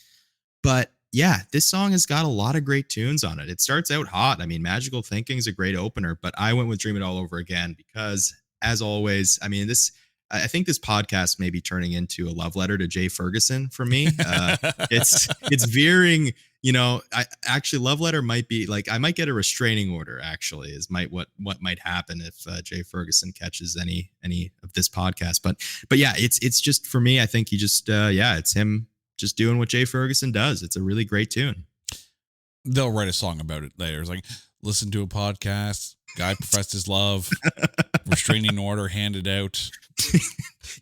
But yeah, this song has got a lot of great tunes on it. It starts out hot. I mean, Magical Thinking is a great opener, but I went with Dream It All Over Again because, as always, I mean, I think this podcast may be turning into a love letter to Jay Ferguson for me. It's veering, I actually, love letter might be like, I might get a restraining order actually, is what might happen if Jay Ferguson catches any of this podcast. But yeah, it's just, for me, I think he just, it's him just doing what Jay Ferguson does. It's a really great tune. They'll write a song about it later. It's like, listen to a podcast, guy professed his love, restraining order handed out.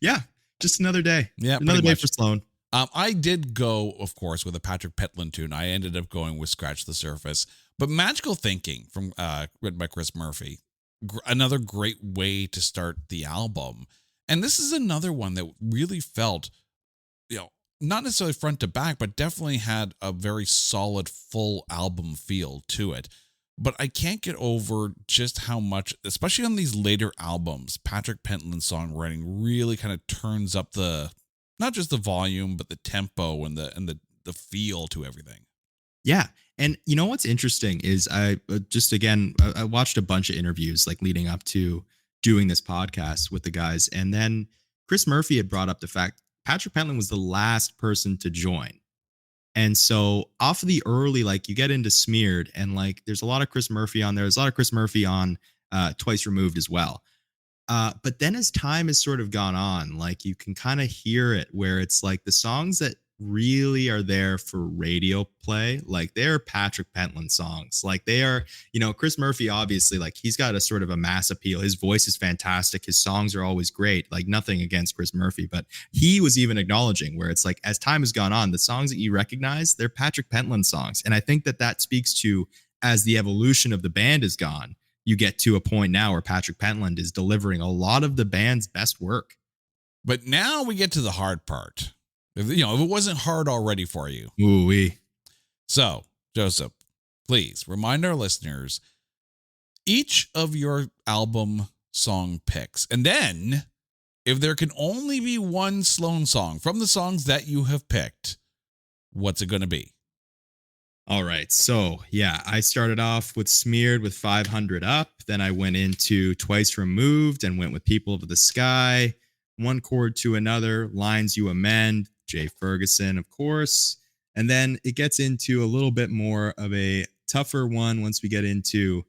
Yeah, just another day. Yeah, another day for Sloan. I did go, of course, with a Patrick Petland tune. I ended up going with Scratch the Surface. But Magical Thinking, from written by Chris Murphy, another great way to start the album. And this is another one that really felt, not necessarily front to back, but definitely had a very solid full album feel to it. But I can't get over just how much, especially on these later albums, Patrick Pentland's songwriting really kind of turns up not just the volume, but the tempo and the feel to everything. Yeah. And what's interesting is I watched a bunch of interviews like leading up to doing this podcast with the guys. And then Chris Murphy had brought up the fact Patrick Pentland was the last person to join. And so off of the early, like you get into Smeared, and like there's a lot of Chris Murphy on there. There's a lot of Chris Murphy on Twice Removed as well. But then as time has sort of gone on, like you can kind of hear it where it's like the songs that really are there for radio play, like they're Patrick Pentland songs. Like they are, Chris Murphy, obviously, like he's got a sort of a mass appeal. His voice is fantastic. His songs are always great. Like nothing against Chris Murphy, but he was even acknowledging where it's like, as time has gone on, the songs that you recognize, they're Patrick Pentland songs. And I think that speaks to, as the evolution of the band is gone, you get to a point now where Patrick Pentland is delivering a lot of the band's best work. But now we get to the hard part. If it wasn't hard already for you. Ooh-wee. So, Joseph, please remind our listeners each of your album song picks. And then, if there can only be one Sloan song from the songs that you have picked, what's it going to be? All right. So, yeah, I started off with Smeared with 500 Up. Then I went into Twice Removed and went with People of the Sky. One Chord to Another, Lines You Amend, Jay Ferguson, of course. And then it gets into a little bit more of a tougher one once we get into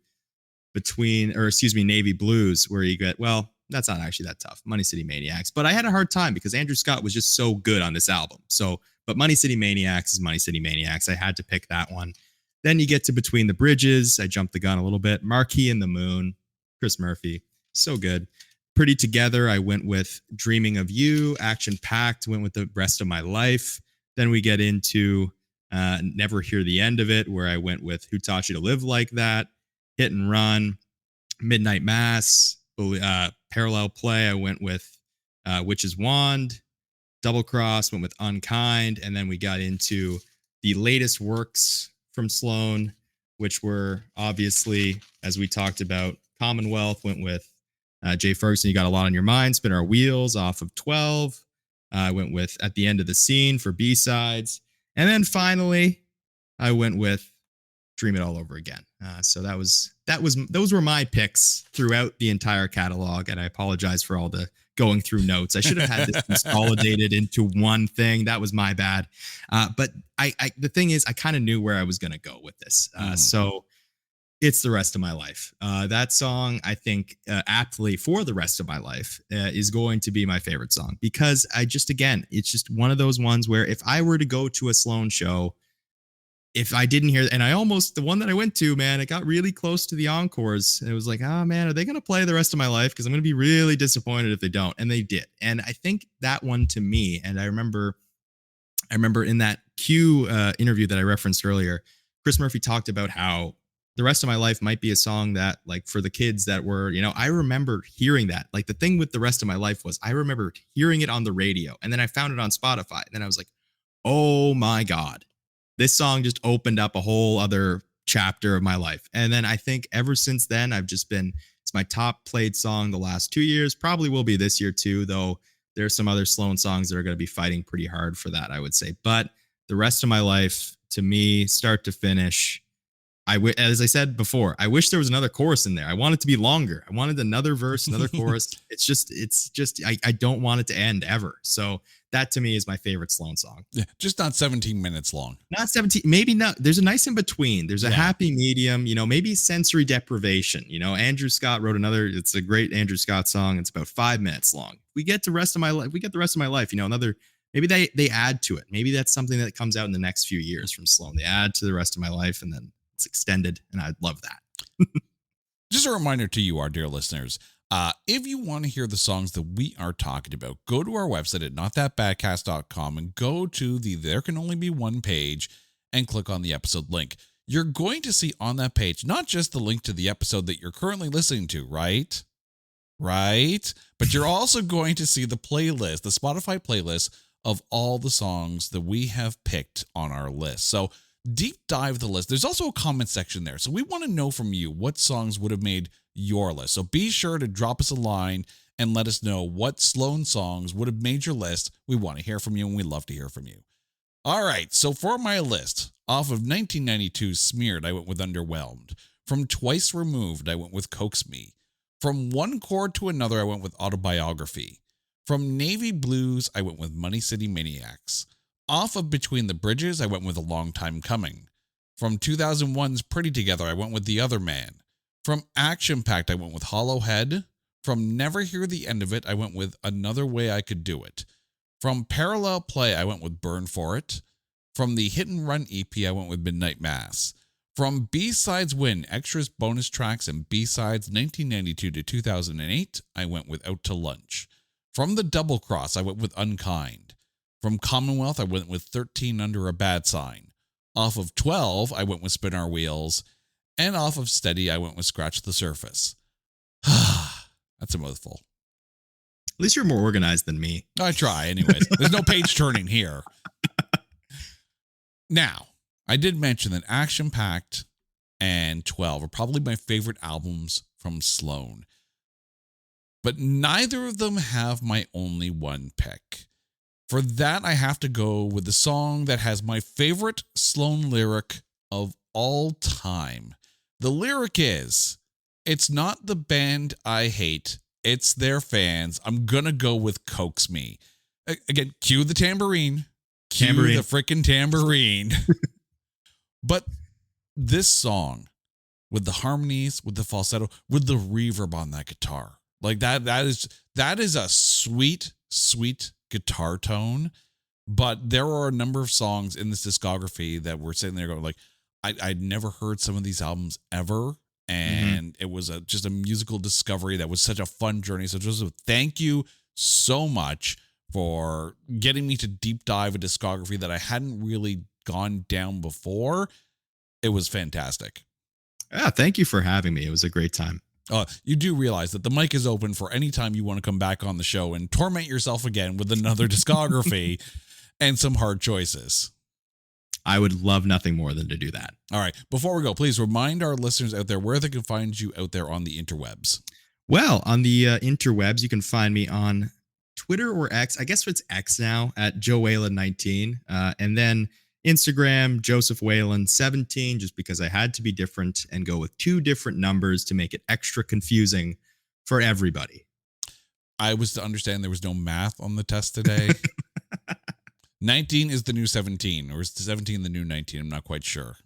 Navy Blues, where you get, well, that's not actually that tough. Money City Maniacs. But I had a hard time because Andrew Scott was just so good on this album. But Money City Maniacs is Money City Maniacs. I had to pick that one. Then you get to Between the Bridges. I jumped the gun a little bit. Marquee and the Moon, Chris Murphy. So good. Pretty Together, I went with Dreaming of You. Action Packed, went with The Rest of My Life. Then we get into Never Hear the End of It, where I went with Who Taught You to Live Like That. Hit and Run, Midnight Mass, Parallel Play, I went with Witch's Wand. Double Cross, went with Unkind. And then we got into the latest works from Sloan, which were obviously, as we talked about, Commonwealth, went with Jay Ferguson, You Got a Lot on Your Mind. Spin Our Wheels off of 12. I went with At the End of the Scene for B-sides. And then finally, I went with Dream It All Over Again. So those were my picks throughout the entire catalog. And I apologize for all the going through notes. I should have had this consolidated into one thing. That was my bad. But the thing is, I kind of knew where I was going to go with this. So it's The Rest of My Life. That song, I think, aptly for The Rest of My Life is going to be my favorite song because it's just one of those ones where if I were to go to a Sloan show, if I didn't hear, and the one that I went to, man, it got really close to the encores. And it was like, oh man, are they going to play The Rest of My Life? Because I'm going to be really disappointed if they don't. And they did. And I think that one to me, and I remember in that Q interview that I referenced earlier, Chris Murphy talked about how The Rest of My Life might be a song that, like, for the kids that were, I remember hearing that. Like, the thing with The Rest of My Life was I remember hearing it on the radio, and then I found it on Spotify. And then I was like, oh my God. This song just opened up a whole other chapter of my life. And then I think ever since then, it's my top played song the last 2 years, probably will be this year too, though there's some other Sloan songs that are going to be fighting pretty hard for that, I would say. But The Rest of My Life, to me, start to finish, as I said before, I wish there was another chorus in there. I want it to be longer. I wanted another verse, another chorus. It's just, I don't want it to end ever. So that to me is my favorite Sloan song. Yeah, just not 17 minutes long. Not 17, maybe not. There's a nice in between. There's a happy medium, maybe Sensory Deprivation. Andrew Scott wrote it's a great Andrew Scott song. It's about 5 minutes long. We get The Rest of My Life, another, maybe they add to it. Maybe that's something that comes out in the next few years from Sloan. They add to The Rest of My Life and then it's extended, and I'd love that. Just a reminder to you, our dear listeners, if you want to hear the songs that we are talking about, go to our website at notthatbadcast.com and go to the There Can Only Be One page and click on the episode link. You're going to see on that page not just the link to the episode that you're currently listening to, right? But you're also going to see the playlist, the Spotify playlist of all the songs that we have picked on our list. So deep dive the list. There's also a comment section there. So we want to know from you what songs would have made your list. So be sure to drop us a line and let us know what Sloan songs would have made your list. We want to hear from you and we love to hear from you. All right. So for my list, off of 1992's Smeared, I went with Underwhelmed. From Twice Removed, I went with Coax Me. From One Chord to Another, I went with Autobiography. From Navy Blues, I went with Money City Maniacs. Off of Between the Bridges, I went with A Long Time Coming. From 2001's Pretty Together, I went with The Other Man. From Action Packed, I went with Hollow Head. From Never Hear the End of It, I went with Another Way I Could Do It. From Parallel Play, I went with Burn For It. From the Hit and Run EP, I went with Midnight Mass. From B-Sides Win, Extras, Bonus Tracks, and B-Sides 1992 to 2008, I went with Out to Lunch. From the Double Cross, I went with Unkind. From Commonwealth, I went with 13 Under a Bad Sign. Off of 12, I went with Spin Our Wheels. And off of Steady, I went with Scratch the Surface. That's a mouthful. At least you're more organized than me. I try, anyways. There's no page turning here. Now, I did mention that Action Pact and 12 are probably my favorite albums from Sloan. But neither of them have my only one pick. For that, I have to go with the song that has my favorite Sloan lyric of all time. The lyric is, "It's not the band I hate, it's their fans. I'm gonna go with Coax Me." Again, cue the tambourine. Cue the freaking tambourine. But this song, with the harmonies, with the falsetto, with the reverb on that guitar, like that is a sweet, sweet guitar tone. But there are a number of songs in this discography that we're sitting there going like, I'd never heard some of these albums ever. And it was just a musical discovery that was such a fun journey. So Joseph, thank you so much for getting me to deep dive a discography that I hadn't really gone down before. It was fantastic. Yeah, thank you for having me. It was a great time. You do realize that the mic is open for any time you want to come back on the show and torment yourself again with another discography and some hard choices. I would love nothing more than to do that. All right. Before we go, please remind our listeners out there where they can find you out there on the interwebs. Well, on the interwebs, you can find me on Twitter or X. I guess it's X now at Whalen19. And then Instagram, Joseph Whalen 17, just because I had to be different and go with 2 different numbers to make it extra confusing for everybody. I was to understand there was no math on the test today. 19 is the new 17, or is 17 the new 19? I'm not quite sure.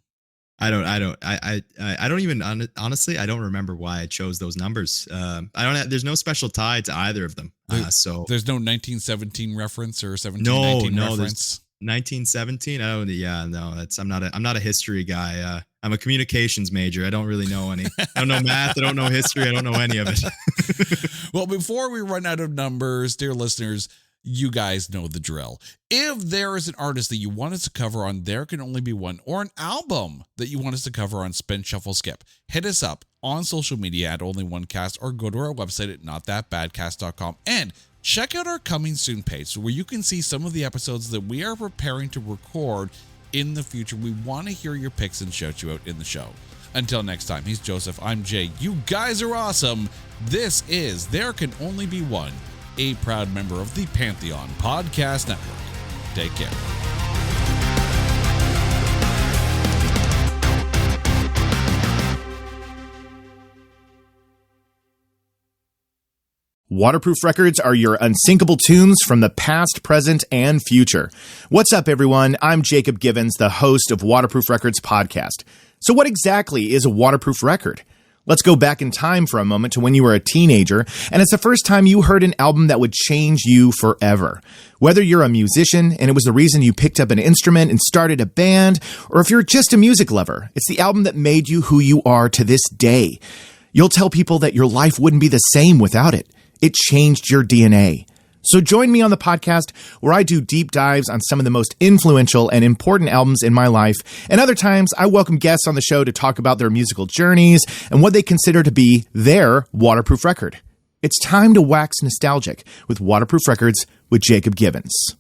I don't even honestly, I don't remember why I chose those numbers. There's no special tie to either of them. So there's no 1917 reference or 1719 reference. 1917. I'm not a history guy. I'm a communications major. I don't really know any. I don't know math. I don't know history. I don't know any of it. Well, before we run out of numbers, dear listeners, you guys know the drill. If there is an artist that you want us to cover on There Can Only Be One, or an album that you want us to cover on Spin Shuffle Skip, hit us up on social media at Only One Cast, or go to our website at notthatbadcast.com and check out our coming soon page where you can see some of the episodes that we are preparing to record in the future. We want to hear your picks and shout you out in the show. Until next time, he's Joseph, I'm Jay. You guys are awesome. This is There Can Only Be One, a proud member of the Pantheon Podcast Network. Take care. Waterproof Records are your unsinkable tunes from the past, present, and future. What's up, everyone? I'm Jacob Givens, the host of Waterproof Records podcast. So what exactly is a waterproof record? Let's go back in time for a moment to when you were a teenager, and it's the first time you heard an album that would change you forever. Whether you're a musician, and it was the reason you picked up an instrument and started a band, or if you're just a music lover, it's the album that made you who you are to this day. You'll tell people that your life wouldn't be the same without it. It changed your DNA. So join me on the podcast where I do deep dives on some of the most influential and important albums in my life. And other times I welcome guests on the show to talk about their musical journeys and what they consider to be their waterproof record. It's time to wax nostalgic with Waterproof Records with Jacob Givens.